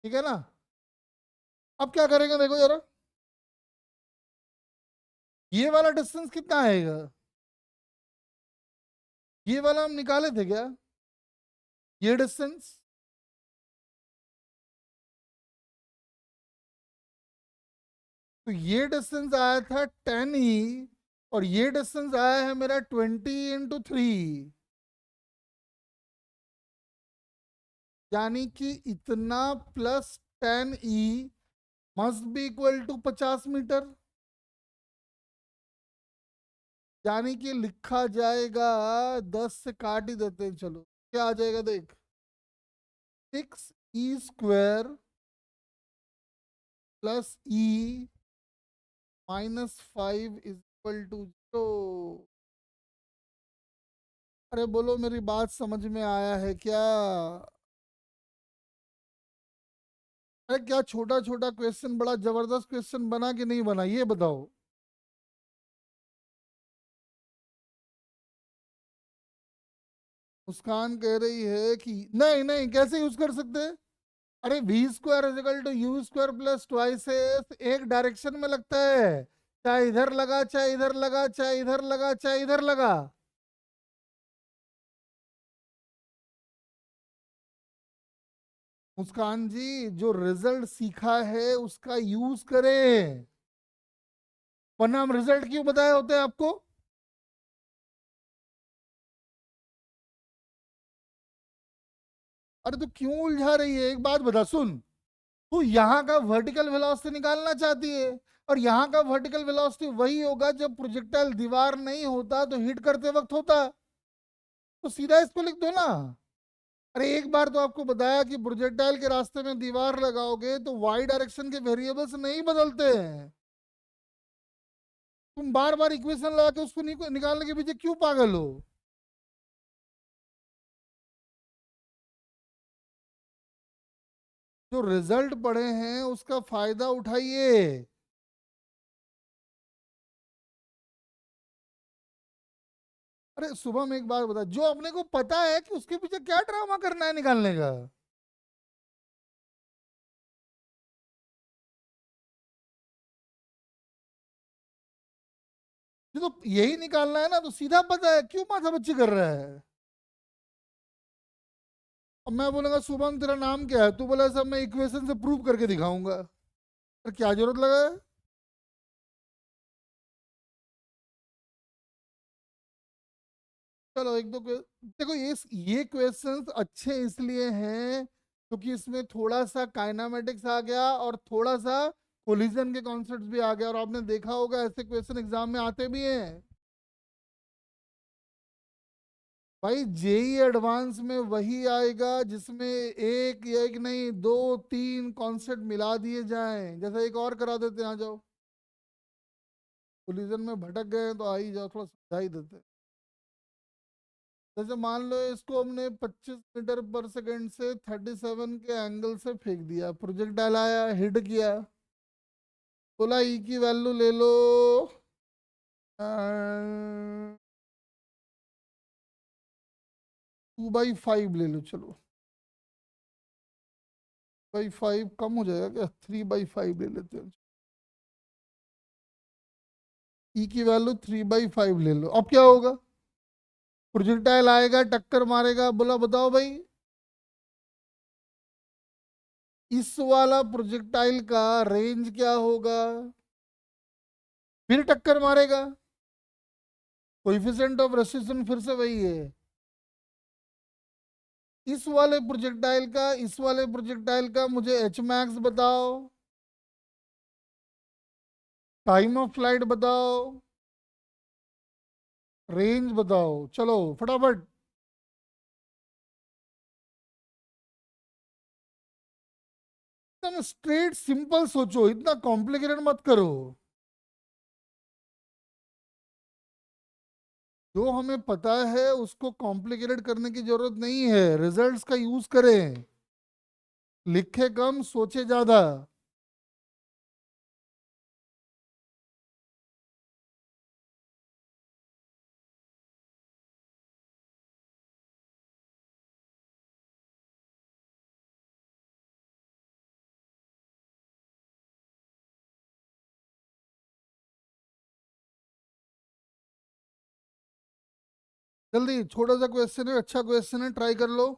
ठीक है ना? अब क्या करेंगे देखो जरा, ये वाला डिस्टेंस कितना आएगा? ये वाला हम निकाले थे क्या, ये डिस्टेंस? तो ये डिस्टेंस आया था 10E और ये डिस्टेंस आया है मेरा 20 × 3, यानी कि इतना plus 10E must be equal to 50 metre, यानी कि लिखा जाएगा, 10 से काट ही देते हैं, चलो क्या आ जाएगा देख, 6e² plus e -5 is equal to 0। अरे बोलो, मेरी बात समझ में आया है क्या? अरे क्या छोटा छोटा क्वेश्चन बड़ा जबरदस्त क्वेश्चन बना कि नहीं बना, ये बताओ। मुस्कान कह रही है कि नहीं नहीं, कैसे यूज कर सकते हैं? अरे v² is equal to u² plus twice S, एक डायरेक्शन में लगता है, चाहे इधर लगा चाहे इधर लगा चाहे इधर लगा चाहे इधर लगा। मुस्कान जी, जो रिजल्ट सीखा है उसका यूज करें, वरना हम रिजल्ट क्यों बताए होते हैं आपको? अरे तो क्यों उलझा रही है, एक बात बता सुन, तू यहाँ का वर्टिकल वेलोसिटी निकालना चाहती है, और यहाँ का वर्टिकल वेलोसिटी वही होगा जब प्रोजेक्टाइल दीवार नहीं होता तो हिट करते वक्त होता, तो सीधा इसको लिख दो ना। अरे एक बार तो आपको बताया कि प्रोजेक्टाइल के रास्ते में दीवार लगाओगे तो वाई डायरेक्शन के वेरिएबल्स नहीं बदलते हैं। तुम बार बार इक्वेशन लगा के उसको निकालने के पीछे क्यों पागल हो? जो रिजल्ट पढ़े हैं उसका फायदा उठाइए। अरे सुबह में एक बार बता, जो अपने को पता है कि उसके पीछे क्या ड्रामा करना है निकालने का। ये तो यही निकालना है ना, तो सीधा पता है, क्यों माथा बच्ची कर रहा है? अब मैं बोलूंगा शुभम तेरा नाम क्या है, तू बोला सब मैं इक्वेशन से प्रूव करके दिखाऊंगा, तो क्या जरूरत लगा है? चलो एक दो देखो, ये क्वेश्चंस अच्छे इसलिए हैं क्योंकि इसमें थोड़ा सा काइनामेटिक्स आ गया और थोड़ा सा कोलिजन के कॉन्सेप्ट्स भी आ गया, और आपने देखा होगा ऐसे क्वेश्चन एग्जाम में आते भी हैं। भाई जेई एडवांस में वही आएगा जिसमें एक या एक नहीं, दो तीन कॉन्सेप्ट मिला दिए जाएं, जैसे एक और करा देते हैं, आ जाओ। कोलिजन में भटक गए हैं तो आ ही जाओ, थोड़ा समझा ही देते हैं। जैसे मान लो इसको हमने 25 मीटर पर सेकेंड से 37 के एंगल से फेंक दिया, प्रोजेक्टाइल आया हिट किया, बोला ई की वैल्यू ले लो, 2/5 ले लो, चलो 2/5 कम हो जाएगा क्या, 3/5 ले लेते हैं। ई की वैल्यू 3/5 ले लो, अब क्या होगा? प्रोजेक्टाइल आएगा टक्कर मारेगा, बोला बताओ भाई, इस वाला प्रोजेक्टाइल का रेंज क्या होगा? फिर टक्कर मारेगा, कोएफिशिएंट ऑफ रेस्ट्रिक्शन फिर से वही है। इस वाले प्रोजेक्टाइल का मुझे एच मैक्स बताओ, टाइम ऑफ फ्लाइट बताओ, रेंज बताओ, चलो फटाफट। एकदम स्ट्रेट सिंपल सोचो, इतना कॉम्प्लिकेटेड मत करो। जो हमें पता है उसको कॉम्प्लिकेटेड करने की जरूरत नहीं है, रिजल्ट्स का यूज करें, लिखे कम सोचे ज्यादा। जल्दी, छोटा सा क्वेश्चन है, अच्छा क्वेश्चन है, ट्राई कर लो।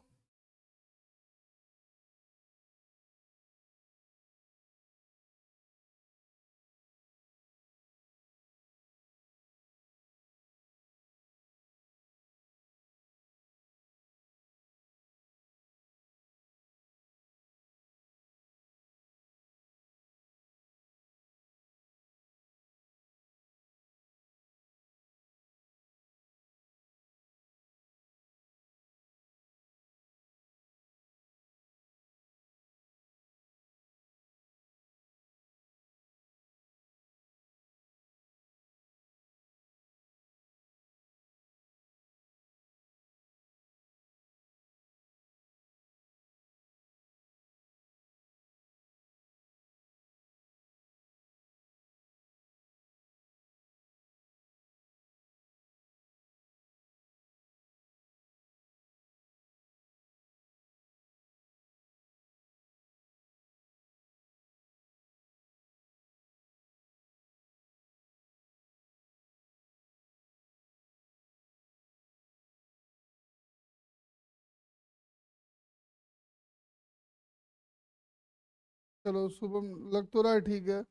चलो शुभम, लग तो रहा है ठीक है।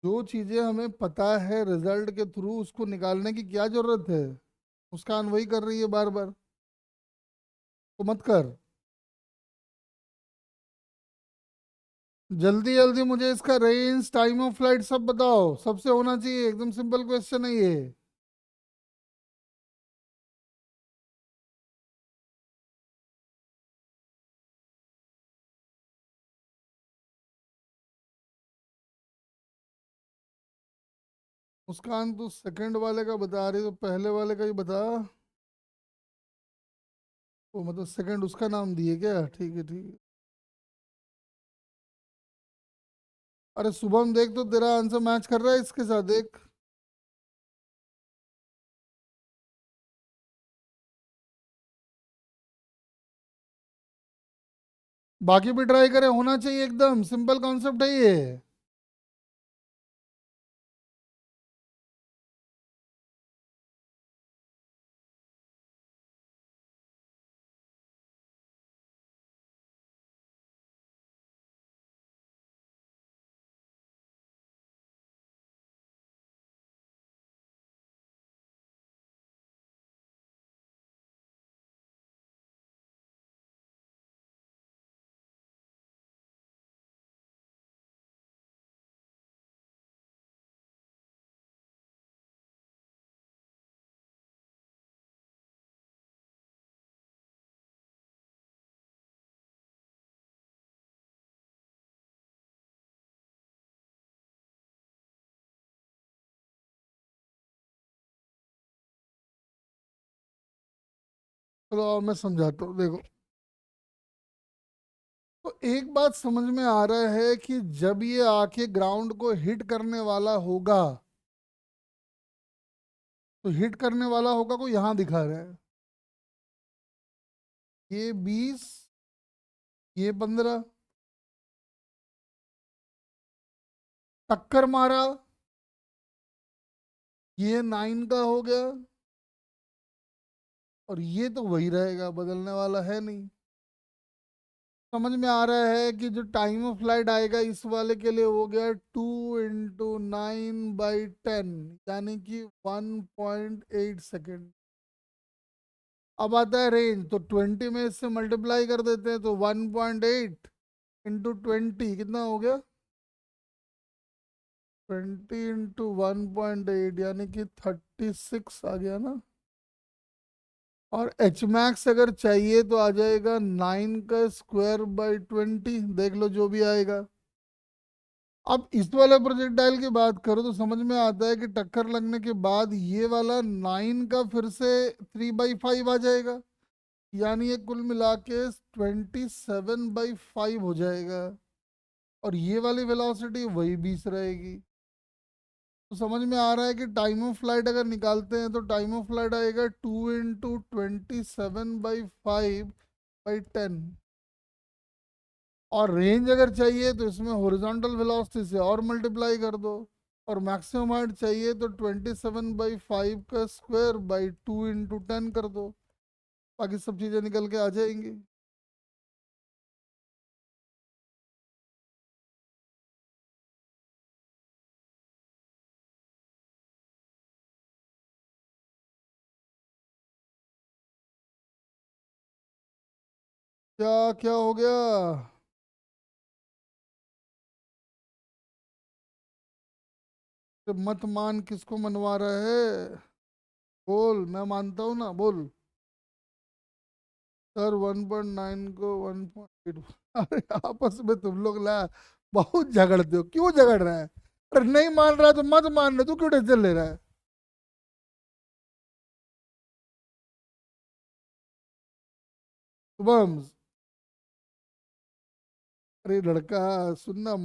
जो चीजें हमें पता है रिजल्ट के थ्रू, उसको निकालने की क्या जरूरत है? मुस्कान वही कर रही है बार बार। तो मत कर। जल्दी जल्दी मुझे इसका रेंज, टाइम ऑफ फ्लाइट सब बताओ, सबसे होना चाहिए, एकदम सिंपल क्वेश्चन है ये। मुस्कान तू सेकंड वाले का बता रही तो पहले वाले का ही बता। वो मतलब सेकंड उसका नाम दिए क्या? ठीक है ठीक है। अरे शुभम देख, तो तेरा आंसर मैच कर रहा है इसके साथ, देख। बाकी भी ट्राई करें, होना चाहिए, एकदम सिंपल कॉन्सेप्ट है ये। चलो और मैं समझाता हूँ, देखो। तो एक बात समझ में आ रहा है कि जब ये आके ग्राउंड को हिट करने वाला होगा, तो हिट करने वाला होगा को यहाँ दिखा रहा है। ये 20, ये 15, टक्कर मारा, ये 9 का हो गया। और ये तो वही रहेगा, बदलने वाला है नहीं। समझ में आ रहा है कि जो टाइम ऑफ फ्लाइट आएगा इस वाले के लिए हो गया 2 × 9/10, यानी कि 1.8 सेकेंड। अब आता है रेंज, तो 20 में इससे मल्टीप्लाई कर देते हैं, तो 1.8 × 20 कितना हो गया? 20 × 1.8 यानी कि 36 आ गया ना। और एच मैक्स अगर चाहिए तो आ जाएगा 9 का स्क्वायर बाई 20, देख लो जो भी आएगा। अब इस वाले प्रोजेक्टाइल की बात करो तो समझ में आता है कि टक्कर लगने के बाद ये वाला 9 का फिर से 3/5 आ जाएगा, यानी ये कुल मिला के 27/5 हो जाएगा। और ये वाली वेलोसिटी वही 20 रहेगी। तो समझ में आ रहा है कि टाइम ऑफ फ्लाइट अगर निकालते हैं तो टाइम ऑफ फ्लाइट आएगा 2 × 27/5/10। और रेंज अगर चाहिए तो इसमें हॉरिजॉन्टल वेलोसिटी से और मल्टीप्लाई कर दो। और मैक्सिमम हाइट चाहिए तो 27/5 का स्क्वायर बाई 2 × 10 कर दो। बाकी सब चीज़ें निकल के आ जाएंगी। क्या क्या हो गया? तो मत मान, किसको मनवा रहा है? बोल, मैं मानता हूँ ना, बोल। सर 1.9 को 1.8। अरे आपस में तुम लोग ला बहुत झगड़ते हो, क्यों झगड़ रहा है? अरे नहीं मान रहा तो मत मान रहे, तू क्यों टेंशन ले रहा है? शुभम, अरे लड़का, सुनना।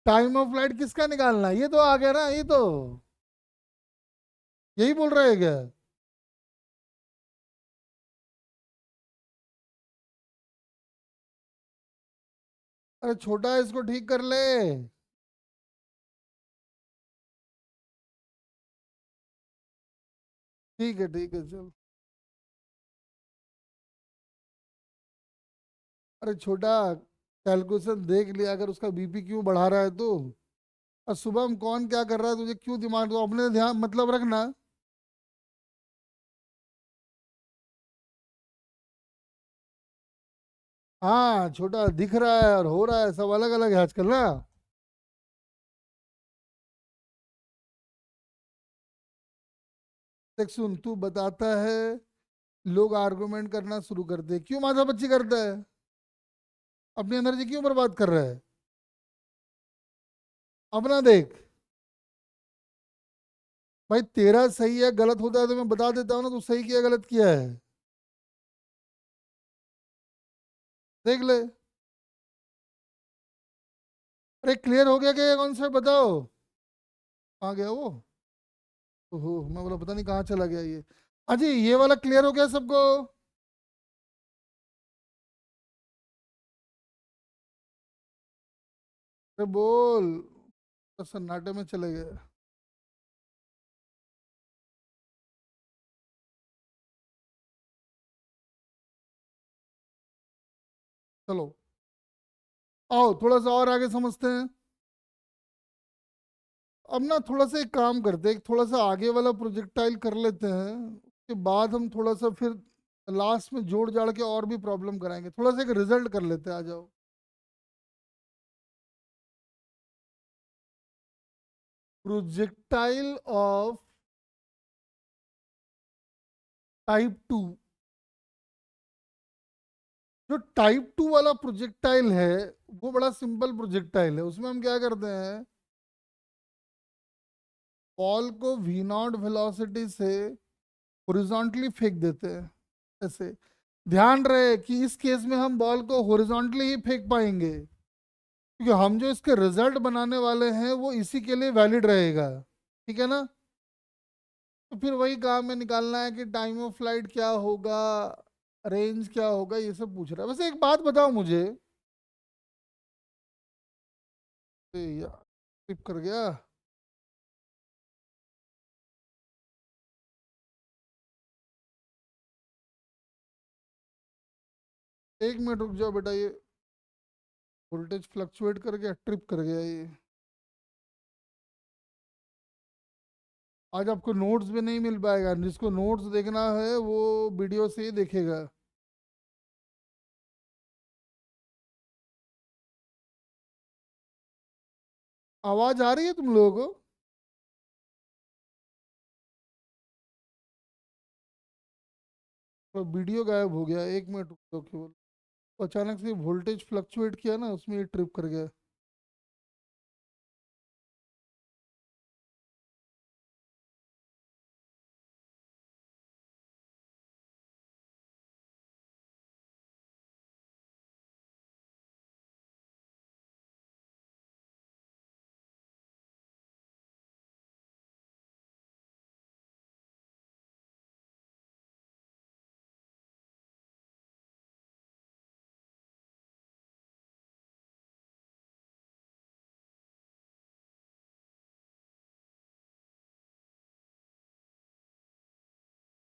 टाइम ऑफ फ्लाइट किसका निकालना है? ये तो आ गया ना, ये तो यही बोल रहा है क्या? अरे छोटा है, इसको ठीक कर ले। ठीक है चल। अरे छोटा, कैलकुलेशन देख लिया, अगर उसका बीपी क्यों बढ़ा रहा है तो। और सुबह में कौन क्या कर रहा है तुझे क्यों दिमाग, तो अपने ध्यान मतलब रखना। हाँ छोटा, दिख रहा है और हो रहा है, सब अलग अलग है आजकल ना। देख सुन, तू बताता है, लोग आर्गुमेंट करना शुरू करते हैं, क्यों माथा पच्ची करता है? अपनी एनर्जी क्यों बर्बाद कर रहा है? अपना देख। भाई तेरा सही है, गलत होता है तो मैं बता देता हूँ ना, तू सही किया गलत किया है। देख ले। अरे क्लियर हो गया क्या ये कॉन्सेप्ट, बताओ। कहाँ गया वो? ओहो, मैं बोला पता नहीं कहाँ चला गया ये। अजी ये वाला क्लियर हो गया सबको? अरे बोल। तो सन्नाटे में चले गए। चलो, आओ थोड़ा सा और आगे समझते हैं। अब ना थोड़ा सा एक काम करते हैं, थोड़ा सा आगे वाला प्रोजेक्टाइल कर लेते हैं, उसके बाद हम थोड़ा सा फिर लास्ट में जोड़ जाड़ के और भी प्रॉब्लम कराएंगे, थोड़ा सा एक रिजल्ट कर लेते हैं, आ जाओ। Projectile of type 2। जो टाइप 2 वाला प्रोजेक्टाइल है, वो बड़ा सिंपल प्रोजेक्टाइल है। उसमें हम क्या करते हैं, बॉल को वी नॉट वेलोसिटी से हॉरिजॉन्टली फेंक देते हैं, ऐसे। ध्यान रहे कि इस केस में हम बॉल को हॉरिजॉन्टली ही फेंक पाएंगे, क्योंकि हम जो इसके रिजल्ट बनाने वाले हैं वो इसी के लिए वैलिड रहेगा। ठीक है ना? तो फिर वही काम में निकालना है कि टाइम ऑफ फ्लाइट क्या होगा, रेंज क्या होगा, ये सब पूछ रहा है। वैसे एक बात बताओ मुझे। यार, ट्रिप कर गया। 1 मिनट रुक जाओ बेटा, ये वोल्टेज फ्लक्चुएट कर गया, ट्रिप कर गया ये। आज आपको नोट्स भी नहीं मिल पाएगा, जिसको नोट्स देखना है वो वीडियो से ही देखेगा। आवाज आ रही है तुम लोगों को? तो वीडियो गायब हो गया, 1 मिनट रुक जाओ केवल। अचानक से वोल्टेज फ्लक्चुएट किया ना, उसमें ये ट्रिप कर गया।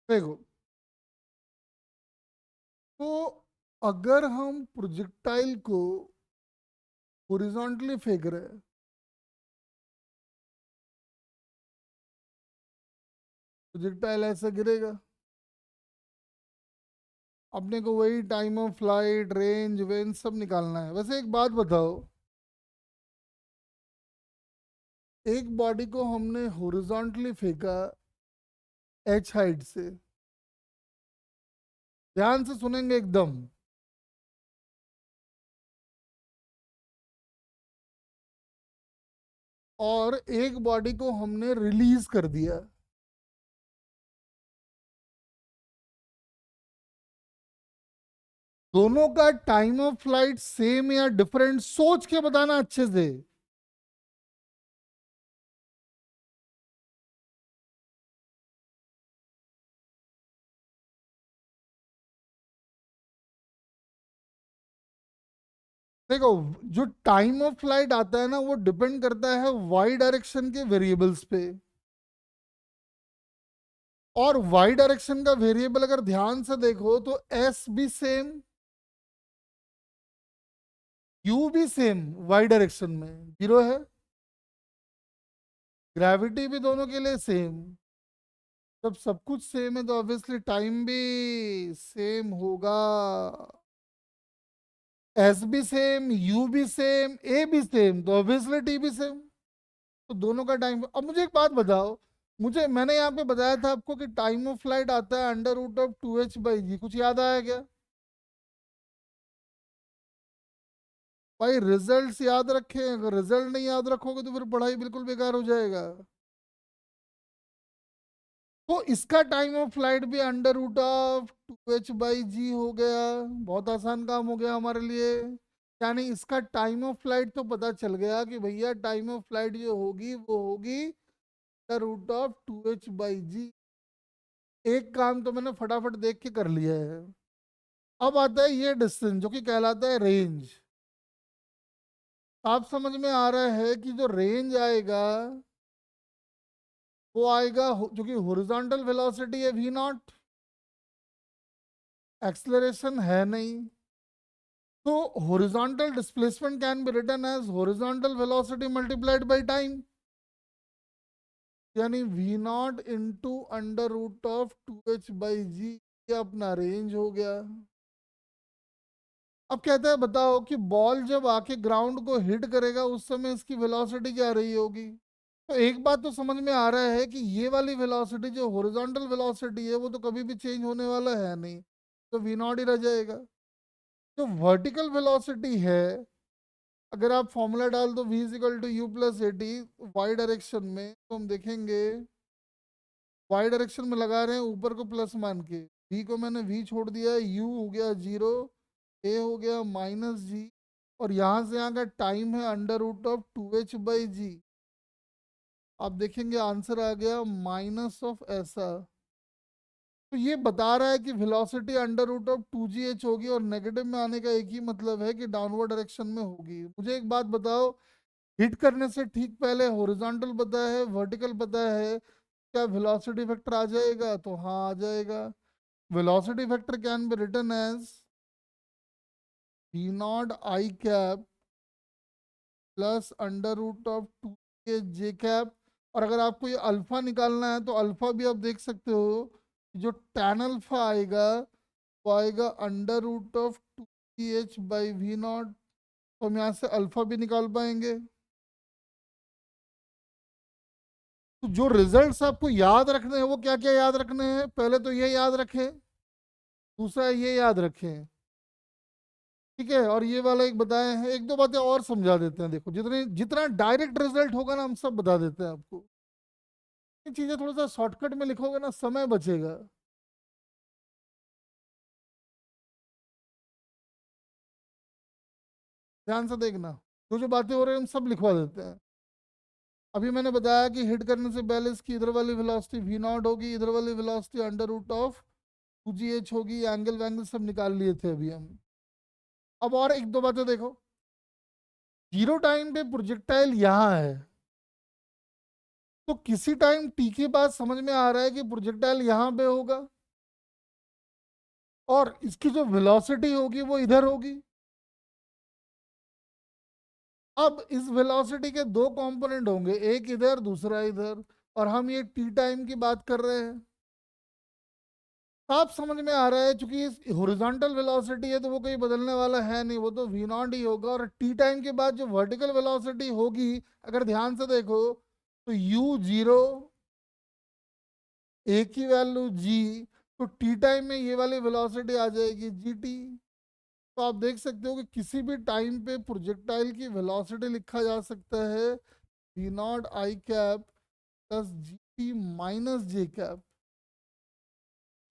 देखो, तो अगर हम प्रोजेक्टाइल को हॉरिजॉन्टली फेंक रहे हैं, प्रोजेक्टाइल ऐसा गिरेगा। अपने को वही टाइम ऑफ फ्लाइट, रेंज वेंज सब निकालना है। वैसे एक बात बताओ, एक बॉडी को हमने हॉरिजॉन्टली फेंका एच हाइट से, ध्यान से सुनेंगे एकदम, और एक बॉडी को हमने रिलीज कर दिया। दोनों का टाइम ऑफ फ्लाइट सेम या डिफरेंट, सोच के बताना अच्छे से। देखो, जो टाइम ऑफ फ्लाइट आता है ना, वो डिपेंड करता है वाई डायरेक्शन के वेरिएबल्स पे। और वाई डायरेक्शन का वेरिएबल अगर ध्यान से देखो तो एस भी सेम, यू भी सेम वाई डायरेक्शन में 0 है, ग्रेविटी भी दोनों के लिए सेम। जब सब कुछ सेम है तो ऑब्वियसली टाइम भी सेम होगा। एस भी सेम, यू भी सेम, ए भी सेम, तो ऑब्वियसली टी भी सेम। तो दोनों का टाइम। अब मुझे एक बात बताओ, मैंने यहाँ पे बताया था आपको कि टाइम ऑफ फ्लाइट आता है √2h/g, कुछ याद आया क्या? भाई रिजल्ट्स याद रखें, अगर रिजल्ट नहीं याद रखोगे तो फिर पढ़ाई बिल्कुल बेकार हो जाएगा। तो इसका टाइम ऑफ फ्लाइट भी √2h/g हो गया। बहुत आसान काम हो गया हमारे लिए। यानी इसका टाइम ऑफ फ्लाइट तो पता चल गया कि भैया टाइम ऑफ फ्लाइट जो होगी वो होगी √2h/g। एक काम तो मैंने फटाफट देख के कर लिया है। अब आता है ये डिस्टेंस जो कि कहलाता है रेंज। आप समझ में आ रहा है कि जो रेंज आएगा वो आएगा जो कि हॉरिजॉन्टल वेलोसिटी है v0, एक्सेलरेशन है नहीं। तो horizontal displacement can be written as horizontal velocity multiplied by time, यानी v0 इंटू √2h/g। ये अपना रेंज हो गया। अब कहता है बताओ कि बॉल जब आके ग्राउंड को हिट करेगा उस समय इसकी वेलोसिटी क्या रही होगी। तो एक बात तो समझ में आ रहा है कि ये वाली वेलोसिटी जो हॉरिजॉन्टल वेलोसिटी है वो तो कभी भी चेंज होने वाला है नहीं, तो v0 ही रह जाएगा। जो वर्टिकल वेलोसिटी है, अगर आप फॉर्मूला डाल दो v = u+at वाई डायरेक्शन में, तो हम देखेंगे वाई डायरेक्शन में लगा रहे हैं ऊपर को प्लस मान के, v को मैंने v छोड़ दिया है, u हो गया 0, a हो गया -g, और यहां से यहाँ का टाइम है √2h/g। आप देखेंगे आंसर आ गया माइनस ऑफ ऐसा। तो ये बता रहा है कि वेलोसिटी √2gh होगी, और नेगेटिव में आने का एक ही मतलब है कि डाउनवर्ड डायरेक्शन में होगी। मुझे एक बात बताओ, हिट करने से ठीक पहले हॉरिजॉन्टल पता है, वर्टिकल पता है, क्या वेलोसिटी वेक्टर आ जाएगा? तो हाँ आ जाएगा। Velocity vector can be written as v0 i cap plus √2j cap. और अगर आपको ये अल्फा निकालना है तो अल्फा भी आप देख सकते हो, जो tan अल्फा आएगा वो आएगा √2h/v0। तो हम यहाँ से अल्फा भी निकाल पाएंगे। तो जो रिजल्ट्स आपको याद रखने हैं वो क्या क्या याद रखने हैं? पहले तो ये याद रखें, दूसरा ये याद रखें, ठीक है। और ये वाला एक बताए हैं, एक दो बातें और समझा देते हैं। देखो जितने जितना डायरेक्ट रिजल्ट होगा ना हम सब बता देते हैं आपको। ये चीजें थोड़ा सा शॉर्टकट में लिखोगे ना समय बचेगा। ध्यान से देखना, जो जो बातें हो रही हैं हम सब लिखवा देते हैं। अभी मैंने बताया कि हिट करने से पहले इसकी इधर वाली वेलोसिटी v0 होगी, इधर वाली वेलोसिटी √2gh होगी। एंगल वैंगल सब निकाल लिए थे अभी हम। अब और एक दो बातें देखो, जीरो टाइम पे प्रोजेक्टाइल यहाँ है, तो किसी टाइम टी के बाद समझ में आ रहा है कि प्रोजेक्टाइल यहाँ पे होगा, और इसकी जो वेलोसिटी होगी वो इधर होगी। अब इस वेलोसिटी के दो कंपोनेंट होंगे, एक इधर दूसरा इधर, और हम ये टी टाइम की बात कर रहे हैं। आप समझ में आ रहा है, चूंकि हॉरिजॉन्टल वेलोसिटी है तो वो कहीं बदलने वाला है नहीं, वो तो v0 ही होगा। और टी टाइम के बाद जो वर्टिकल वेलोसिटी होगी, अगर ध्यान से देखो तो u0, a की वैल्यू g, तो टी टाइम में ये वाली वेलोसिटी आ जाएगी gt। तो आप देख सकते हो कि किसी भी टाइम पे प्रोजेक्टाइल की वेलोसिटी लिखा जा सकता है v0 i cap plus gt - j cap.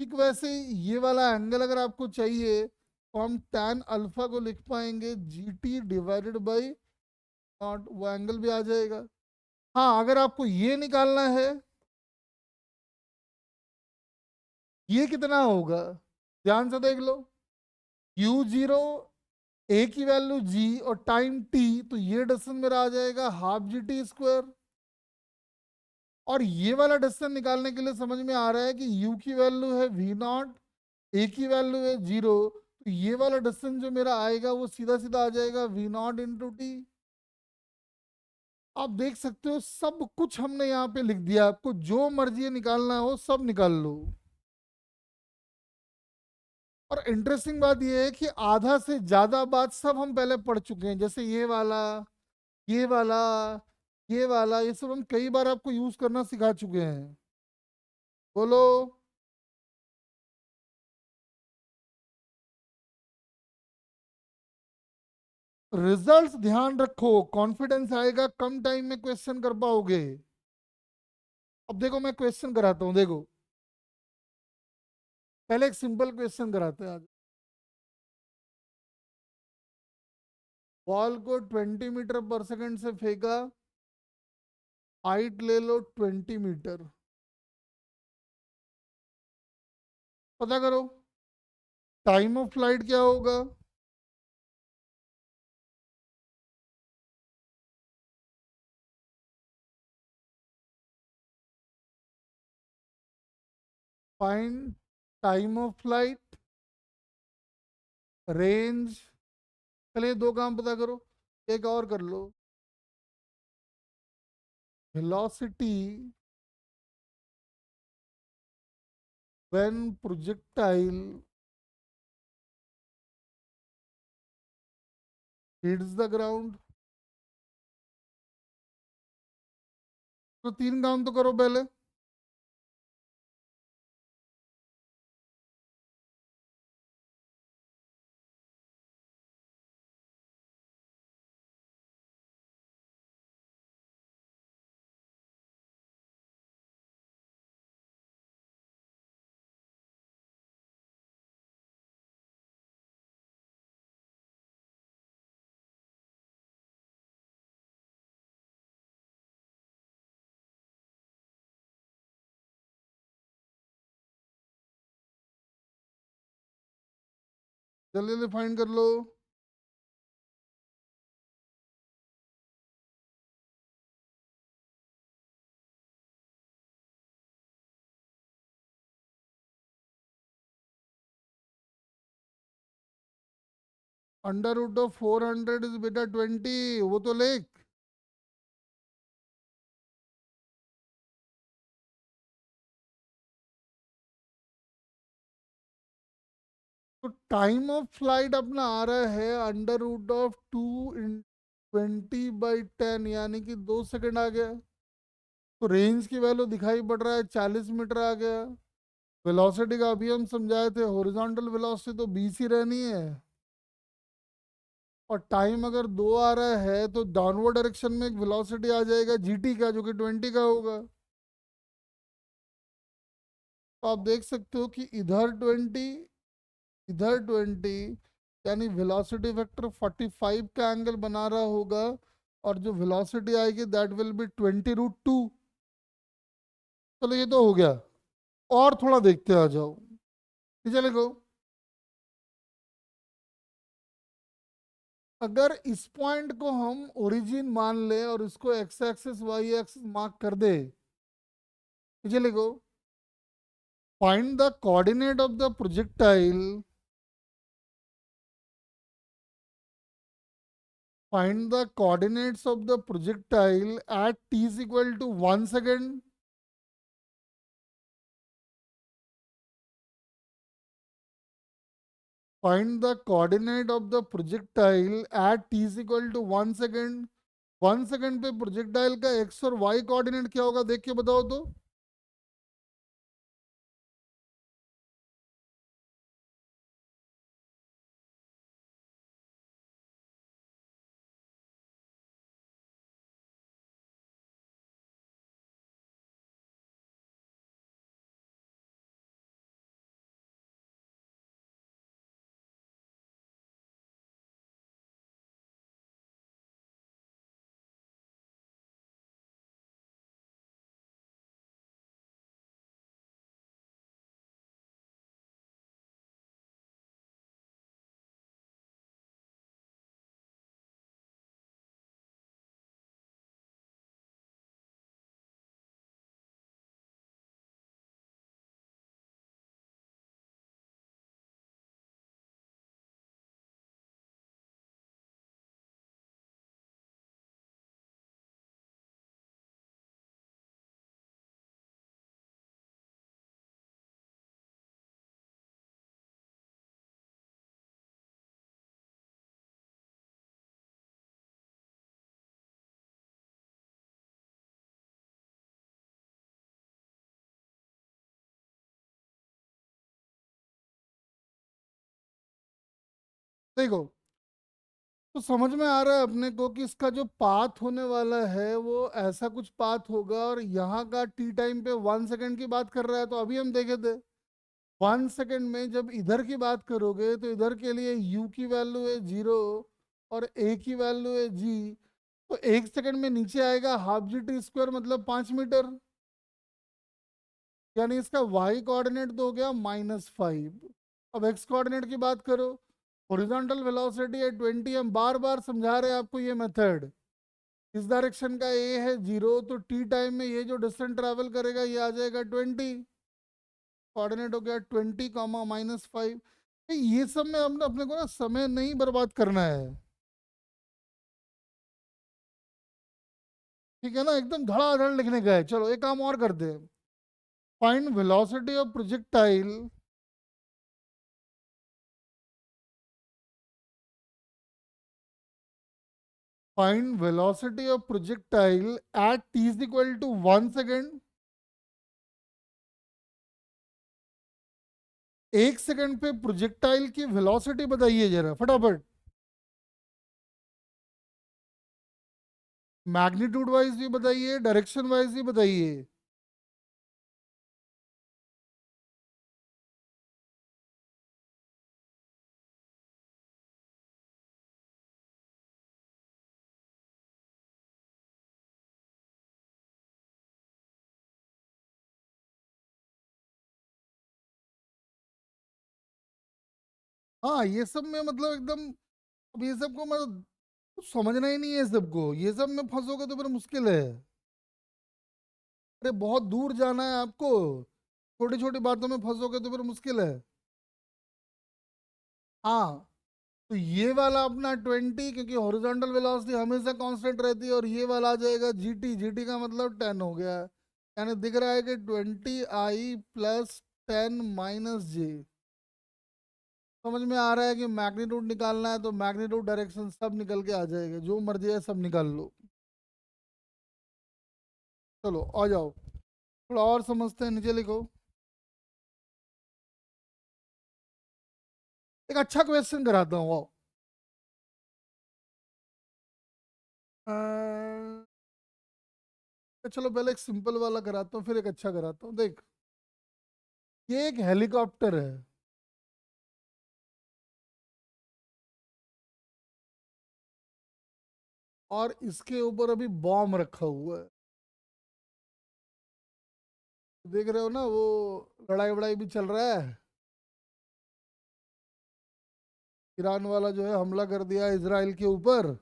ठीक वैसे ही ये वाला एंगल अगर आपको चाहिए तो हम tan अल्फा को लिख पाएंगे gt/0, वो एंगल भी आ जाएगा। हाँ अगर आपको ये निकालना है, ये कितना होगा ध्यान से देख लो, u0, a की वैल्यू g और टाइम t, तो ये डिस्टेंस मेरा आ जाएगा ½ gt²। और ये वाला डिस्टेंस निकालने के लिए समझ में आ रहा है कि u की वैल्यू है v0, a की वैल्यू है 0, तो तो ये वाला डिस्टेंस जो मेरा आएगा वो सीधा सीधा आ जाएगा V0 × T। आप देख सकते हो सब कुछ हमने यहाँ पे लिख दिया, आपको जो मर्जी निकालना हो सब निकाल लो। और इंटरेस्टिंग बात यह है कि आधा से ज्यादा बात सब हम पहले पढ़ चुके हैं, जैसे ये वाला, ये वाला, ये वाला, ये सब हम कई बार आपको यूज करना सिखा चुके हैं। बोलो। रिजल्ट्स ध्यान रखो, कॉन्फिडेंस आएगा कम टाइम में क्वेश्चन कर पाओगे। अब देखो मैं क्वेश्चन कराता हूँ, देखो पहले एक सिंपल क्वेश्चन कराते हैं आज। बॉल को 20 मीटर पर सेकंड से फेंका, हाइट ले लो 20 मीटर, पता करो टाइम ऑफ फ्लाइट क्या होगा। Find time of flight, range, चलिए दो काम पता करो, एक और कर लो, velocity when projectile hits the ground. तो तीन काम तो करो पहले। जल्दी जल्दी फाइंड कर लो। √400 इज बेटा 20, वो तो लेख। तो टाइम ऑफ फ्लाइट अपना आ रहा है √2 × 20/10, यानी कि 2 सेकंड आ गया। तो रेंज की वैल्यू दिखाई पड़ रहा है 40 मीटर आ गया। वेलोसिटी का अभी हम समझाए थे, हॉरिजॉन्टल वेलोसिटी तो 20 ही रहनी है। और टाइम अगर 2 आ रहा है तो डाउनवर्ड डायरेक्शन में एक वेलोसिटी आ जाएगा जीटी का, जो कि 20 का होगा। तो आप देख सकते हो कि इधर 20, इधर 20, यानी वेलोसिटी वेक्टर 45 का एंगल बना रहा होगा। और जो वेलोसिटी आएगी दैट विल बी 20 √2। चलो ये तो हो गया, और थोड़ा देखते आ जाओ। ठीक है लिखो, अगर इस पॉइंट को हम ओरिजिन मान ले और इसको x axis y axis mark कर दे, ठीक है लिखो, find the coordinate of the projectile, find the coordinates of the projectile at t is equal to 1 second, find the coordinate of the projectile at t is equal to 1 second। 1 second पे प्रोजेक्टाइल का एक्स और वाई कोऑर्डिनेट क्या होगा देख के बताओ तो। देखो, तो समझ में आ रहा है अपने को कि इसका जो पाथ होने वाला है वो ऐसा कुछ पाथ होगा, और यहाँ का टी टाइम पे 1 सेकंड की बात कर रहा है, तो अभी हम देखे थे 1 सेकंड में जब इधर की बात करोगे तो इधर के लिए u की वैल्यू है 0 और a की वैल्यू है g, तो 1 सेकंड में नीचे आएगा हाफ जी टी स्क्वायर, मतलब 5 मीटर। यानी इसका y कोऑर्डिनेट तो हो गया -5। अब x कोऑर्डिनेट की बात करो, हॉरिजॉन्टल वेलोसिटी है 20, हम बार बार समझा रहे हैं आपको ये मेथड। इस डायरेक्शन का a है 0, तो t टाइम में ये जो डिस्टेंस ट्रैवल करेगा ये आ जाएगा 20। कोऑर्डिनेट हो गया 20 कॉमा -5। ये सब में हमने अपने को ना समय नहीं बर्बाद करना है, ठीक है ना, एकदम धड़ाधड़ लिखने का है। चलो एक काम और करते हैं, find velocity of projectile find velocity of projectile at t is equal to 1 second. 1 second पे प्रोजेक्टाइल की वेलोसिटी बताइए जरा फटाफट, मैग्नीट्यूड वाइज भी बताइए, डायरेक्शन वाइज भी बताइए। हाँ ये सब में मतलब एकदम, अब ये सब को मतलब समझना ही नहीं है, सबको ये सब में फंसोगे तो फिर मुश्किल है। अरे बहुत दूर जाना है आपको, छोटी छोटी बातों में फंसोगे तो फिर मुश्किल है। हाँ, तो ये वाला अपना 20, क्योंकि हॉरिजॉन्टल वेलोसिटी हमेशा कांस्टेंट रहती है, और ये वाला आ जाएगा जीटी, जीटी का मतलब 10 हो गया। यानी दिख रहा है कि 20i प्लस 10 - j। समझ में आ रहा है कि मैग्नीट्यूड निकालना है तो मैग्नीट्यूड डायरेक्शन सब निकल के आ जाएगा, जो मर्जी है सब निकाल लो। चलो आ जाओ, थोड़ा और समझते हैं, नीचे लिखो। एक अच्छा क्वेश्चन कराता हूँ, आओ। चलो पहले एक सिंपल वाला कराता हूँ, फिर एक अच्छा कराता हूँ। देख, ये एक हेलीकॉप्टर है, और इसके ऊपर अभी बॉम्ब रखा हुआ है। देख रहे हो ना, वो लड़ाई वड़ाई भी चल रहा है। ईरान वाला जो है हमला कर दिया इजराइल के ऊपर,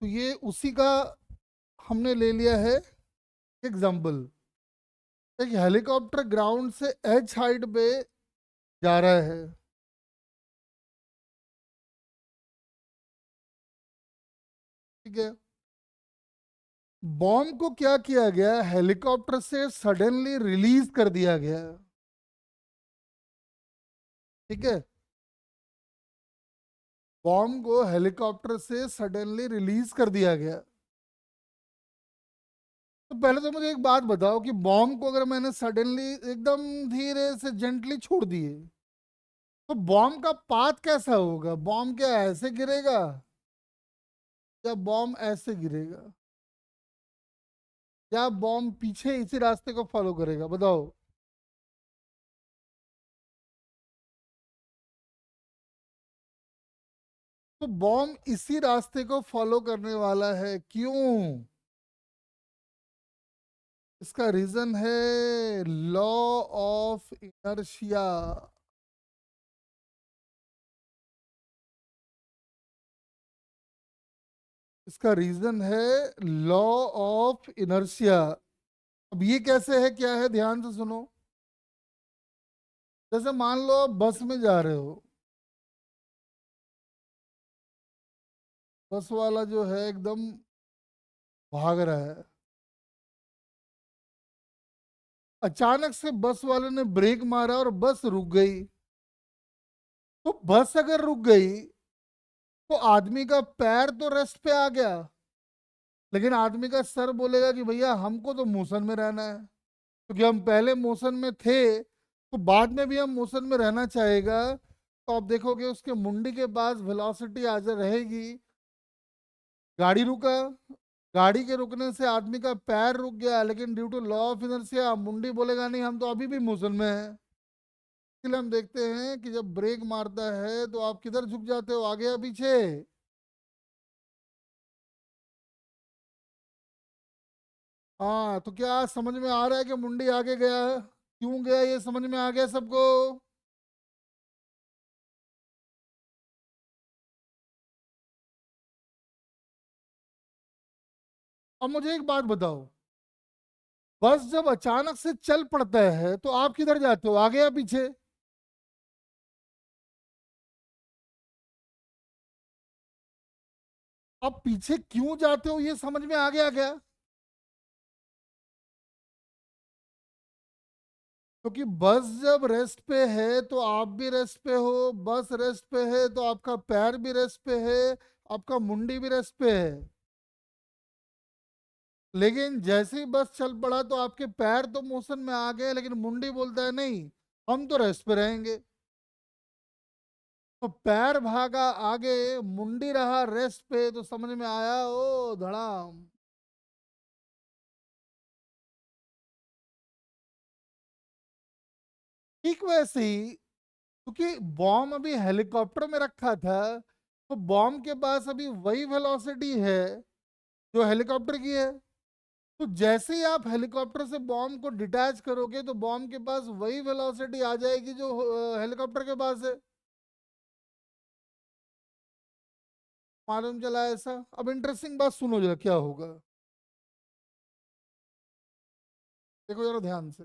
तो ये उसी का हमने ले लिया है एग्जाम्पल। एक हेलीकॉप्टर ग्राउंड से एच हाइट पे जा रहा है, ठीक है। बॉम्ब को क्या किया गया, हेलीकॉप्टर से सडनली रिलीज कर दिया गया, ठीक है। बॉम्ब को हेलीकॉप्टर से सडनली रिलीज कर दिया गया। तो पहले तो मुझे एक बात बताओ कि बॉम्ब को अगर मैंने सडनली एकदम धीरे से जेंटली छोड़ दिए, तो बॉम्ब का पाथ कैसा होगा? बॉम्ब क्या ऐसे गिरेगा या बॉम्ब ऐसे गिरेगा, या बॉम्ब पीछे इसी रास्ते को फॉलो करेगा, बताओ। तो बॉम्ब इसी रास्ते को फॉलो करने वाला है, क्यों? इसका रीजन है लॉ ऑफ इनर्शिया। इसका रीजन है लॉ ऑफ इनर्शिया। अब ये कैसे है, क्या है, ध्यान से सुनो। जैसे मान लो आप बस में जा रहे हो, बस वाला जो है एकदम भाग रहा है, अचानक से बस वाले ने ब्रेक मारा और बस रुक गई। तो बस अगर रुक गई तो आदमी का पैर तो रेस्ट पे आ गया, लेकिन आदमी का सर बोलेगा कि भैया हमको तो मोशन में रहना है, क्योंकि हम पहले मोशन में थे, तो बाद में भी हम मोशन में रहना चाहेगा, तो आप देखोगे उसके मुंडी के पास वेलोसिटी आ जा रहेगी, गाड़ी रुका, गाड़ी के रुकने से आदमी का पैर रुक गया, लेकिन due to law of inertia मुंडी बोलेगा नहीं हम तो अभी भी मोशन में है। इसलिए हम देखते हैं कि जब ब्रेक मारता है तो आप किधर झुक जाते हो, आगे या पीछे? हाँ, तो क्या समझ में आ रहा है कि मुंडी आगे गया है, क्यों गया, ये समझ में आ गया सबको? अब मुझे एक बात बताओ, बस जब अचानक से चल पड़ता है तो आप किधर जाते हो, आगे या पीछे? अब पीछे क्यों जाते हो ये समझ में आ गया क्या? क्योंकि बस जब रेस्ट पे है तो आप भी रेस्ट पे हो, बस रेस्ट पे है तो आपका पैर भी रेस्ट पे है, आपका मुंडी भी रेस्ट पे है। लेकिन जैसे ही बस चल पड़ा तो आपके पैर तो मोशन में आ गए, लेकिन मुंडी बोलता है नहीं हम तो रेस्ट पे रहेंगे। तो पैर भागा आगे, मुंडी रहा रेस्ट पे, तो समझ में आया ओ धड़ाम। ठीक वैसे ही, क्योंकि बॉम्ब अभी हेलीकॉप्टर में रखा था, तो बॉम्ब के पास अभी वही वेलोसिटी है जो हेलीकॉप्टर की है। तो जैसे ही आप हेलीकॉप्टर से बॉम्ब को डिटैच करोगे तो बॉम्ब के पास वही वेलोसिटी आ जाएगी जो हेलीकॉप्टर के पास है। मालूम चला ऐसा? अब इंटरेस्टिंग बात सुनो जरा क्या होगा, देखो जरा ध्यान से।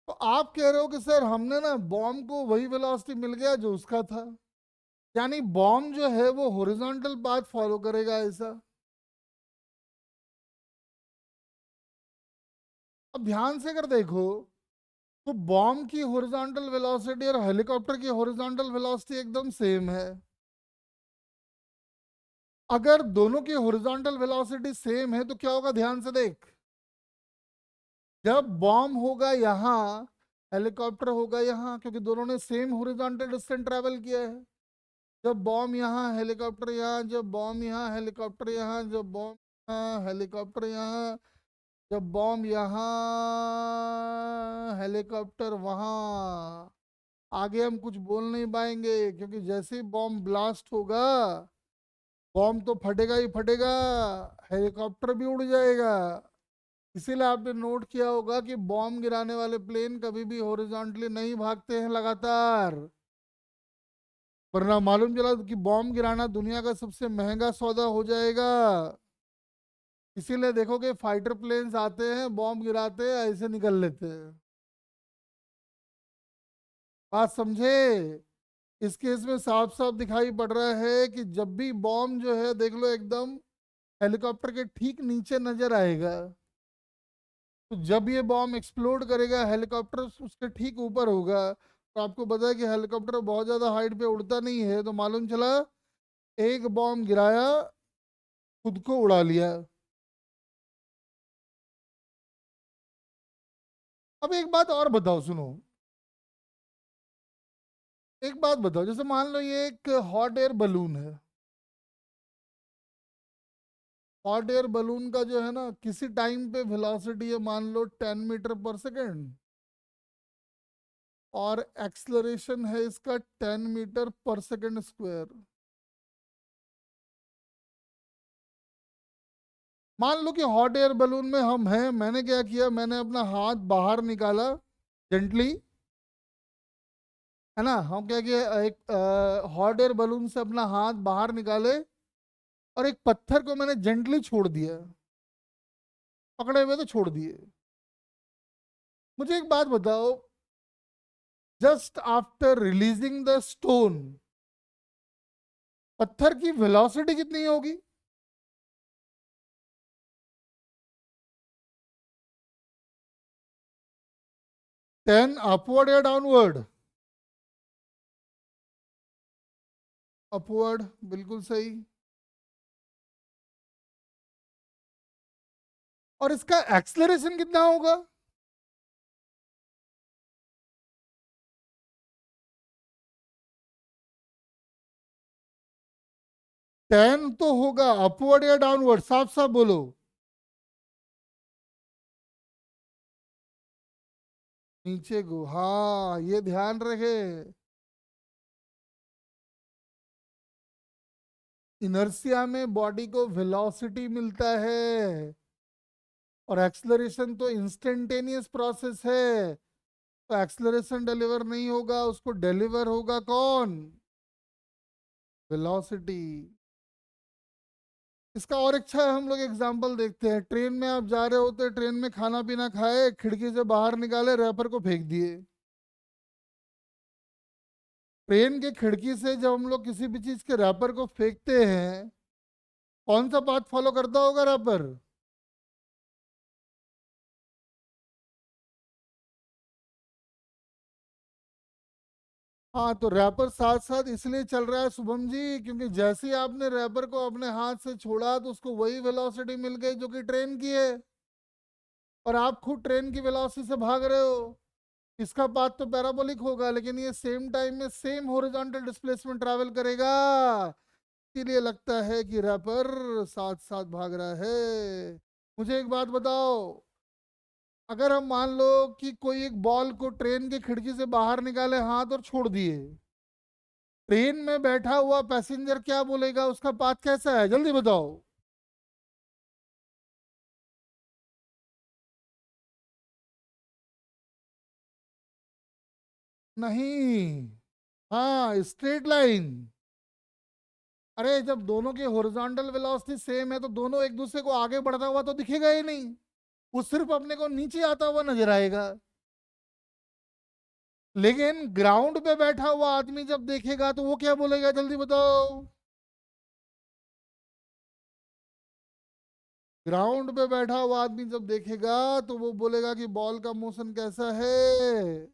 तो आप कह रहे हो कि सर हमने ना बॉम्ब को वही वेलोसिटी मिल गया जो उसका था, यानी बॉम्ब जो है वो हॉरिजॉन्टल पाथ फॉलो करेगा ऐसा? अब ध्यान से अगर देखो तो बॉम्ब की हॉरिजॉन्टल वेलोसिटी और हेलीकॉप्टर की हॉरिजॉन्टल वेलोसिटी एकदम सेम है। अगर दोनों की हॉरिजॉन्टल वेलोसिटी सेम है तो क्या होगा, ध्यान से देख। जब बॉम्ब होगा यहाँ, हेलीकॉप्टर होगा यहाँ, क्योंकि दोनों ने सेम हॉरिजॉन्टल डिस्टेंस ट्रेवल किया है। जब बॉम्ब यहाँ, हेलीकॉप्टर यहाँ, जब बॉम्ब यहाँ, हेलीकॉप्टर यहाँ, जब बॉम्ब यहाँ, हेलीकॉप्टर यहाँ, जब बॉम्ब यहाँ, हेलीकॉप्टर वहाँ। आगे हम कुछ बोल नहीं पाएंगे, क्योंकि जैसे ही बॉम्ब ब्लास्ट होगा, बॉम्ब तो फटेगा ही फटेगा, हेलीकॉप्टर भी उड़ जाएगा। इसीलिए आपने नोट किया होगा कि बॉम्ब गिराने वाले प्लेन कभी भी हॉरिजॉन्टली नहीं भागते हैं लगातार, वरना मालूम चला कि बॉम्ब गिराना दुनिया का सबसे महंगा सौदा हो जाएगा। इसीलिए देखोगे फाइटर प्लेन्स आते हैं, बॉम्ब गिराते हैं, ऐसे निकल लेते हैं। बात समझे? इस केस में साफ साफ दिखाई पड़ रहा है कि जब भी बॉम्ब जो है देख लो एकदम हेलीकॉप्टर के ठीक नीचे नजर आएगा, तो जब ये बॉम्ब एक्सप्लोड करेगा हेलीकॉप्टर उसके ठीक ऊपर होगा। तो आपको पता है कि हेलीकॉप्टर बहुत ज्यादा हाइट पे उड़ता नहीं है, तो मालूम चला एक बॉम्ब गिराया, खुद को उड़ा लिया। अब एक बात और बताओ, सुनो, एक बात बताओ, जैसे मान लो ये एक हॉट एयर बलून है। हॉट एयर बलून का जो है ना किसी टाइम पे वेलोसिटी है मान लो 10 मीटर पर सेकेंड, और एक्सलरेशन है इसका 10 मीटर पर सेकेंड स्क्वायर। मान लो कि हॉट एयर बलून में हम हैं, मैंने क्या किया, मैंने अपना हाथ बाहर निकाला जेंटली, है ना, हम क्या किया, एक हॉट एयर बलून से अपना हाथ बाहर निकाले और एक पत्थर को मैंने जेंटली छोड़ दिया, पकड़े हुए तो छोड़ दिए। मुझे एक बात बताओ, just after releasing the stone पत्थर की वेलोसिटी कितनी होगी? 10 अपवर्ड या डाउनवर्ड? अपवर्ड, बिल्कुल सही। और इसका एक्सलरेशन कितना होगा? 10 तो होगा अपवर्ड या डाउनवर्ड, साफ साफ बोलो। नीचे को, हाँ ये ध्यान रखे। इनर्शिया में बॉडी को वेलोसिटी मिलता है, और एक्सलरेशन तो इंस्टेंटेनियस प्रोसेस है। तो एक्सलरेशन डिलीवर नहीं होगा, उसको डिलीवर होगा कौन? वेलोसिटी। इसका और अच्छा है, हम लोग एग्जांपल देखते हैं। ट्रेन में आप जा रहे होते, ट्रेन में खाना पीना खाए, खिड़की से बाहर निकाले, रैपर को फेंक दिए। ट्रेन के खिड़की से जब हम लोग किसी भी चीज के रैपर को फेंकते हैं, कौन सा पाथ फॉलो करता होगा रैपर? हाँ, तो रैपर साथ साथ इसलिए चल रहा है शुभम जी, क्योंकि जैसे ही आपने रैपर को अपने हाथ से छोड़ा तो उसको वही वेलोसिटी मिल गई जो कि ट्रेन की है, और आप खुद ट्रेन की वेलोसिटी से भाग रहे हो। इसका पाथ तो पैराबोलिक होगा, लेकिन ये सेम टाइम में सेम हॉरिजॉन्टल डिस्प्लेसमेंट ट्रैवल करेगा। इसीलिए लगता है कि रैपर साथ साथ भाग रहा है। मुझे एक बात बताओ, अगर हम मान लो कि कोई एक बॉल को ट्रेन की खिड़की से बाहर निकाले हाथ और छोड़ दिए, ट्रेन में बैठा हुआ पैसेंजर क्या बोलेगा? उसका पाथ कैसा है, जल्दी बताओ। नहीं, हाँ स्ट्रेट लाइन। अरे जब दोनों की हॉरिजॉन्टल वेलोसिटी सेम है तो दोनों एक दूसरे को आगे बढ़ता हुआ तो दिखेगा ही नहीं, वो सिर्फ अपने को नीचे आता हुआ नजर आएगा। लेकिन ग्राउंड पे बैठा हुआ आदमी जब देखेगा तो वो क्या बोलेगा, जल्दी बताओ। ग्राउंड पे बैठा हुआ आदमी जब देखेगा तो वो बोलेगा कि बॉल का मोशन कैसा है?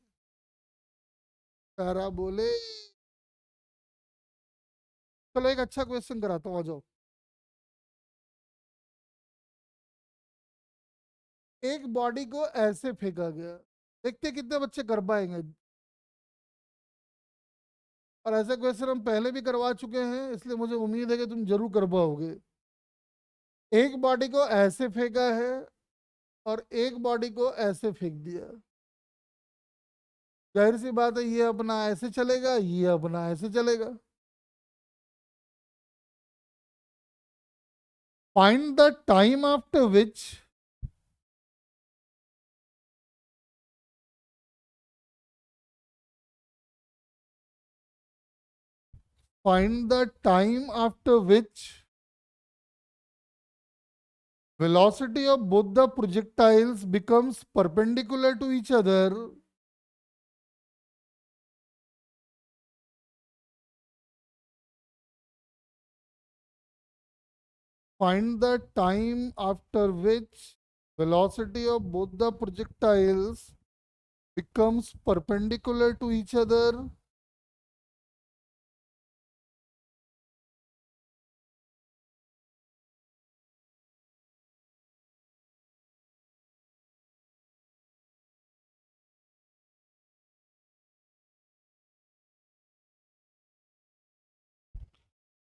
पैरा बोले। चलो एक अच्छा क्वेश्चन कराता हूँ, आ जाओ। एक बॉडी को ऐसे फेंका गया, देखते कितने बच्चे कर पाएंगे। और ऐसे क्वेश्चन हम पहले भी करवा चुके हैं, इसलिए मुझे उम्मीद है कि तुम जरूर कर पाओगे। एक बॉडी को ऐसे फेंका है और एक बॉडी को ऐसे फेंक दिया। जाहिर सी बात है, ये अपना ऐसे चलेगा, ये अपना ऐसे चलेगा। Find the time after which, find the time after which velocity of both the projectiles becomes perpendicular to each other. Find the time after which velocity of both the projectiles becomes perpendicular to each other.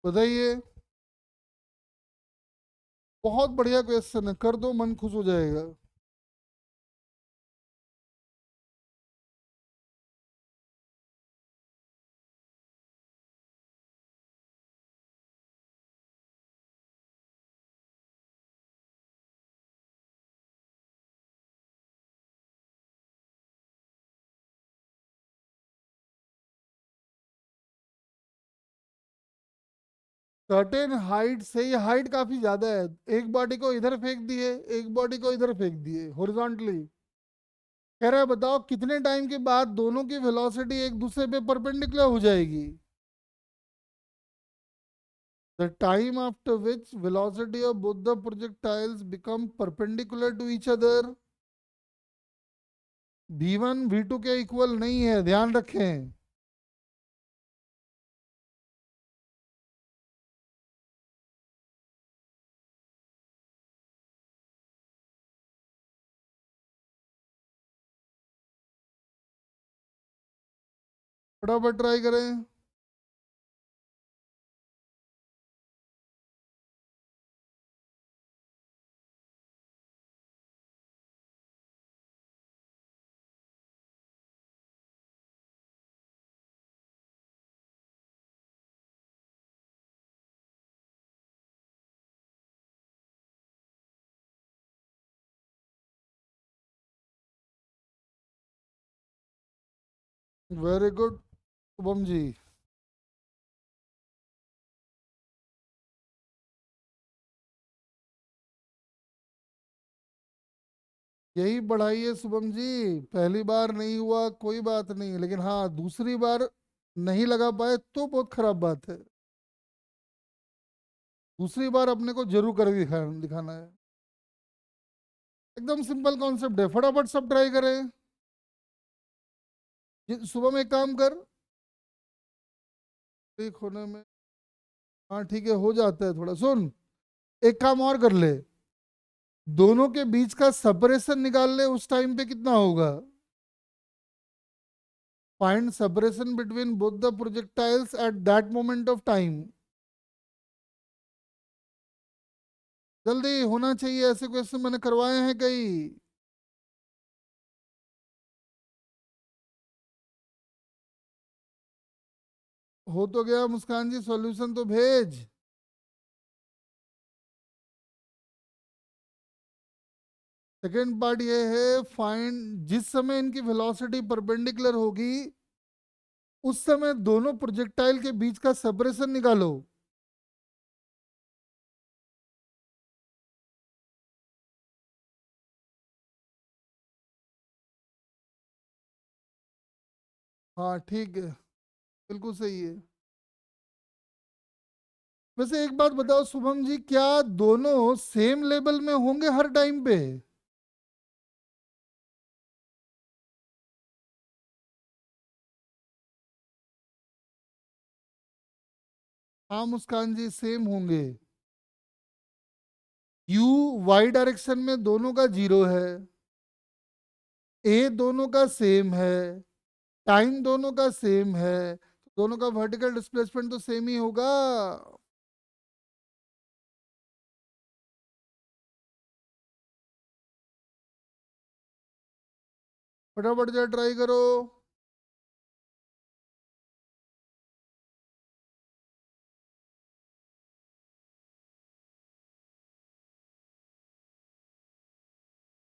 बताइए। बहुत बढ़िया क्वेश्चन है, कर दो, मन खुश हो जाएगा। 13 हाइट से, ये हाइट काफी ज्यादा है। एक बॉडी को इधर फेंक दिए, एक बॉडी को इधर फेंक दिए हॉरिजॉन्टली। कह रहा है बताओ कितने टाइम के बाद दोनों की वेलोसिटी एक दूसरे पे परपेंडिकुलर हो जाएगी। The time after which velocity of both the projectiles become perpendicular to each other. V1 V2 के इक्वल नहीं है, ध्यान रखें। फटाफट ट्राई करें। Very good Shubham ji. यही बढ़ाई है शुभम जी। पहली बार नहीं हुआ कोई बात नहीं, लेकिन हाँ दूसरी बार नहीं लगा पाए तो बहुत खराब बात है। दूसरी बार अपने को जरूर कर दिखाना है। एकदम सिंपल कॉन्सेप्ट है, फटाफट सब ट्राई करें। सुबह में एक काम कर, एक होने में, हाँ ठीक है हो जाता है थोड़ा। सुन, एक काम और कर ले, दोनों के बीच का सेपरेशन निकाल ले, उस टाइम पे कितना होगा। Find separation between both the projectiles at that moment of time. जल्दी होना चाहिए, ऐसे क्वेश्चन मैंने करवाए हैं कई। हो तो गया मुस्कान जी, सॉल्यूशन तो भेज। सेकेंड पार्ट ये है, फाइंड जिस समय इनकी वेलोसिटी परपेंडिकुलर होगी उस समय दोनों प्रोजेक्टाइल के बीच का सेपरेशन निकालो। हाँ ठीक है, बिल्कुल सही है। वैसे एक बात बताओ शुभम जी, क्या दोनों सेम लेवल में होंगे हर टाइम पे। हाँ मुस्कान जी सेम होंगे। यू वाई डायरेक्शन में दोनों का जीरो है, ए दोनों का सेम है, टाइम दोनों का सेम है, तो दोनों का वर्टिकल डिस्प्लेसमेंट तो सेम ही होगा। फटाफट जा ट्राई करो।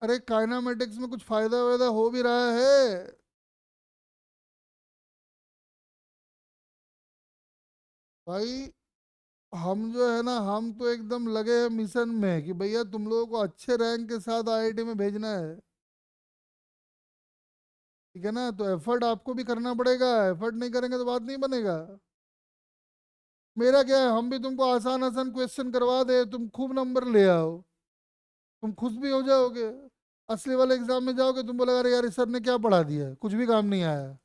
अरे काइनामेटिक्स में कुछ फायदा वायदा हो भी रहा है। भाई हम जो है ना, हम तो एकदम लगे हैं मिशन में कि भैया तुम लोगों को अच्छे रैंक के साथ आईआईटी में भेजना है। ठीक है ना, तो एफर्ट आपको भी करना पड़ेगा, एफर्ट नहीं करेंगे तो बात नहीं बनेगा। मेरा क्या है, हम भी तुमको आसान आसान क्वेश्चन करवा दे, तुम खूब नंबर ले आओ, तुम खुश भी हो जाओगे। असली वाले एग्जाम में जाओगे तुम बोलेगा अरे यार इस सर ने क्या पढ़ा दिया, कुछ भी काम नहीं आया।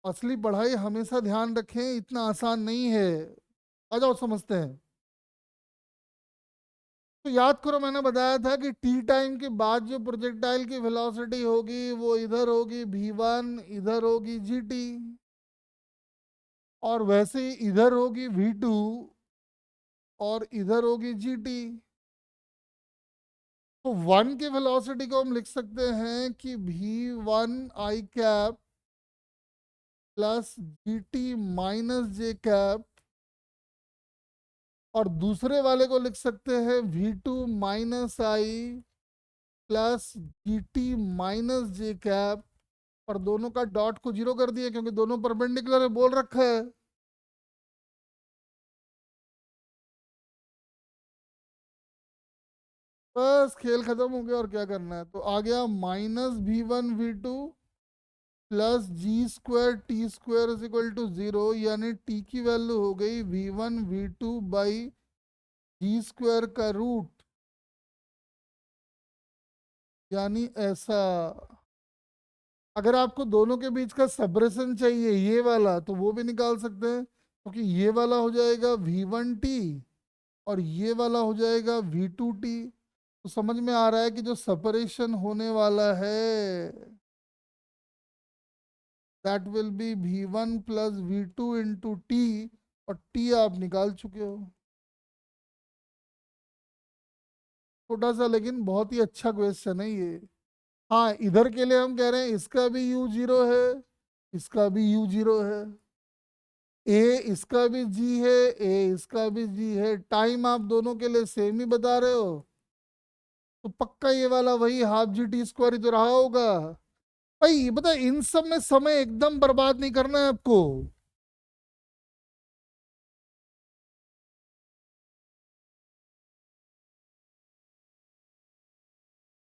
असली पढ़ाई हमेशा ध्यान रखें, इतना आसान नहीं है। आ जाओ समझते हैं। तो याद करो मैंने बताया था कि टी टाइम के बाद जो प्रोजेक्टाइल की वेलोसिटी होगी वो इधर होगी v1, इधर होगी जी टी, और वैसे ही इधर होगी v2 और इधर होगी जी टी। तो वन की वेलोसिटी को हम लिख सकते हैं कि v1 i cap plus G T minus J cap, और दूसरे वाले को लिख सकते हैं v2 - i plus G T minus J cap, और दोनों का डॉट को जीरो कर दिया क्योंकि दोनों परपेंडिकुलर है, बोल रखा है। बस खेल खत्म हो गया, और क्या करना है। तो आ गया -v1 v2 plus g² t² = 0, यानी t की वैल्यू हो गई v1 v2/g² का रूट, यानी ऐसा। अगर आपको दोनों के बीच का सेपरेशन चाहिए ये वाला, तो वो भी निकाल सकते हैं, क्योंकि ये वाला हो जाएगा v1 t और ये वाला हो जाएगा v2 t। तो समझ में आ रहा है कि जो सेपरेशन होने वाला है that will be v1 + v2 × t, और t आप निकाल चुके हो। छोटा सा लेकिन बहुत ही अच्छा क्वेश्चन है ये। हाँ इधर के लिए हम कह रहे हैं इसका भी u0 है, इसका भी u0 है, ए इसका भी जी है, ए इसका भी जी है, टाइम आप दोनों के लिए सेम ही बता रहे हो, तो पक्का ये वाला वही ½ g t² ही तो रहा होगा। भाई ये बता, इन सब में समय एकदम बर्बाद नहीं करना है आपको।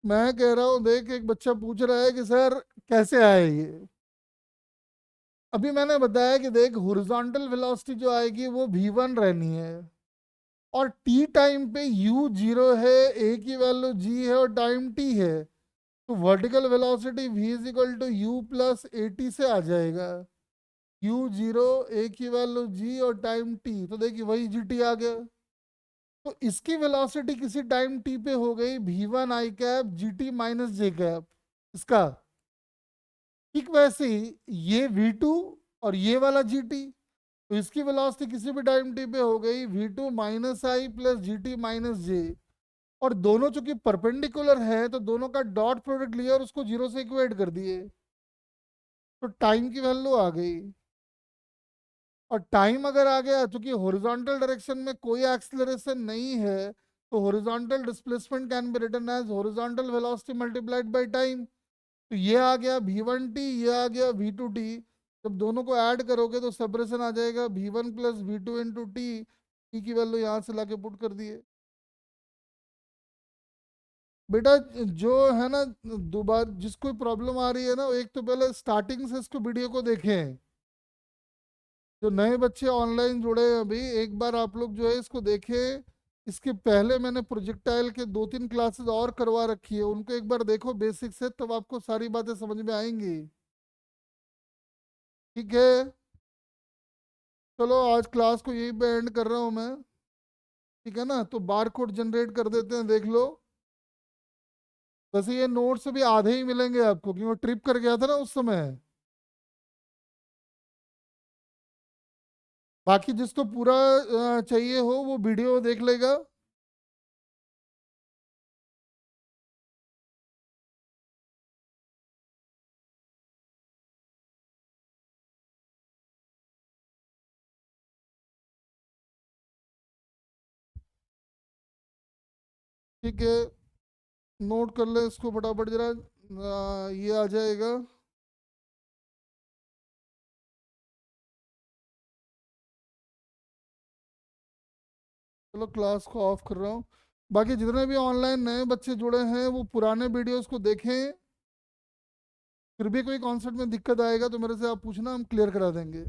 मैं कह रहा हूँ देख, एक बच्चा पूछ रहा है कि सर कैसे आए ये। अभी मैंने बताया कि देख, हॉरिजॉन्टल वेलोसिटी जो आएगी वो v1 रहनी है, और टी टाइम पे u जीरो है, a की वैल्यू g है और टाइम t है। तो vertical velocity v is equal to u plus a t से आ जाएगा। u जीरो, a की वैल्यू g और टाइम t, तो देखिए वही gt आ गया। तो इसकी वेलोसिटी किसी टाइम t पे हो गई v1 आई कैप जी टी माइनस जे कैप इसका। ठीक वैसे ही ये v2 और ये वाला gt, तो इसकी वेलोसिटी किसी भी टाइम t पे हो गई v2 माइनस आई प्लस जी टी माइनस जे। और दोनों चूंकि परपेंडिकुलर है तो दोनों का डॉट प्रोडक्ट लिया और उसको जीरो से इक्वेट कर दिए, तो टाइम की वैल्यू आ गई। और टाइम अगर आ गया, चूंकि हॉरिजॉन्टल डायरेक्शन में कोई एक्सीलरेशन नहीं है, तो horizontal displacement can be written as horizontal velocity multiplied by time. तो ये आ गया v1t, ये आ गया v2t। जब दोनों को ऐड करोगे तो सेपरेशन आ जाएगा v1 plus v two into t. T की वैल्यू यहाँ से लाके पुट कर दिए। बेटा जो है ना, दोबारा जिसको प्रॉब्लम आ रही है ना, एक तो पहले स्टार्टिंग से इसको वीडियो को देखें। जो नए बच्चे ऑनलाइन जुड़े हैं अभी, एक बार आप लोग जो है इसको देखें। इसके पहले मैंने प्रोजेक्टाइल के 2-3 क्लासेस और करवा रखी है, उनको एक बार देखो बेसिक से, तब आपको सारी बातें समझ में आएंगी। ठीक है, चलो आज क्लास को यही पे एंड कर रहा हूँ मैं। ठीक है ना, तो बार कोड जनरेट कर देते हैं, देख लो। वैसे ये नोट्स भी आधे ही मिलेंगे आपको, क्योंकि वो ट्रिप कर गया था ना उस समय। बाकी जिसको पूरा चाहिए हो वो वीडियो देख लेगा। ठीक है, नोट कर ले इसको फटाफट जरा। ये आ जाएगा। चलो क्लास को ऑफ कर रहा हूँ। बाकी जितने भी ऑनलाइन नए बच्चे जुड़े हैं वो पुराने वीडियोस को देखें। फिर भी कोई कॉन्सेप्ट में दिक्कत आएगा तो मेरे से आप पूछना, हम क्लियर करा देंगे।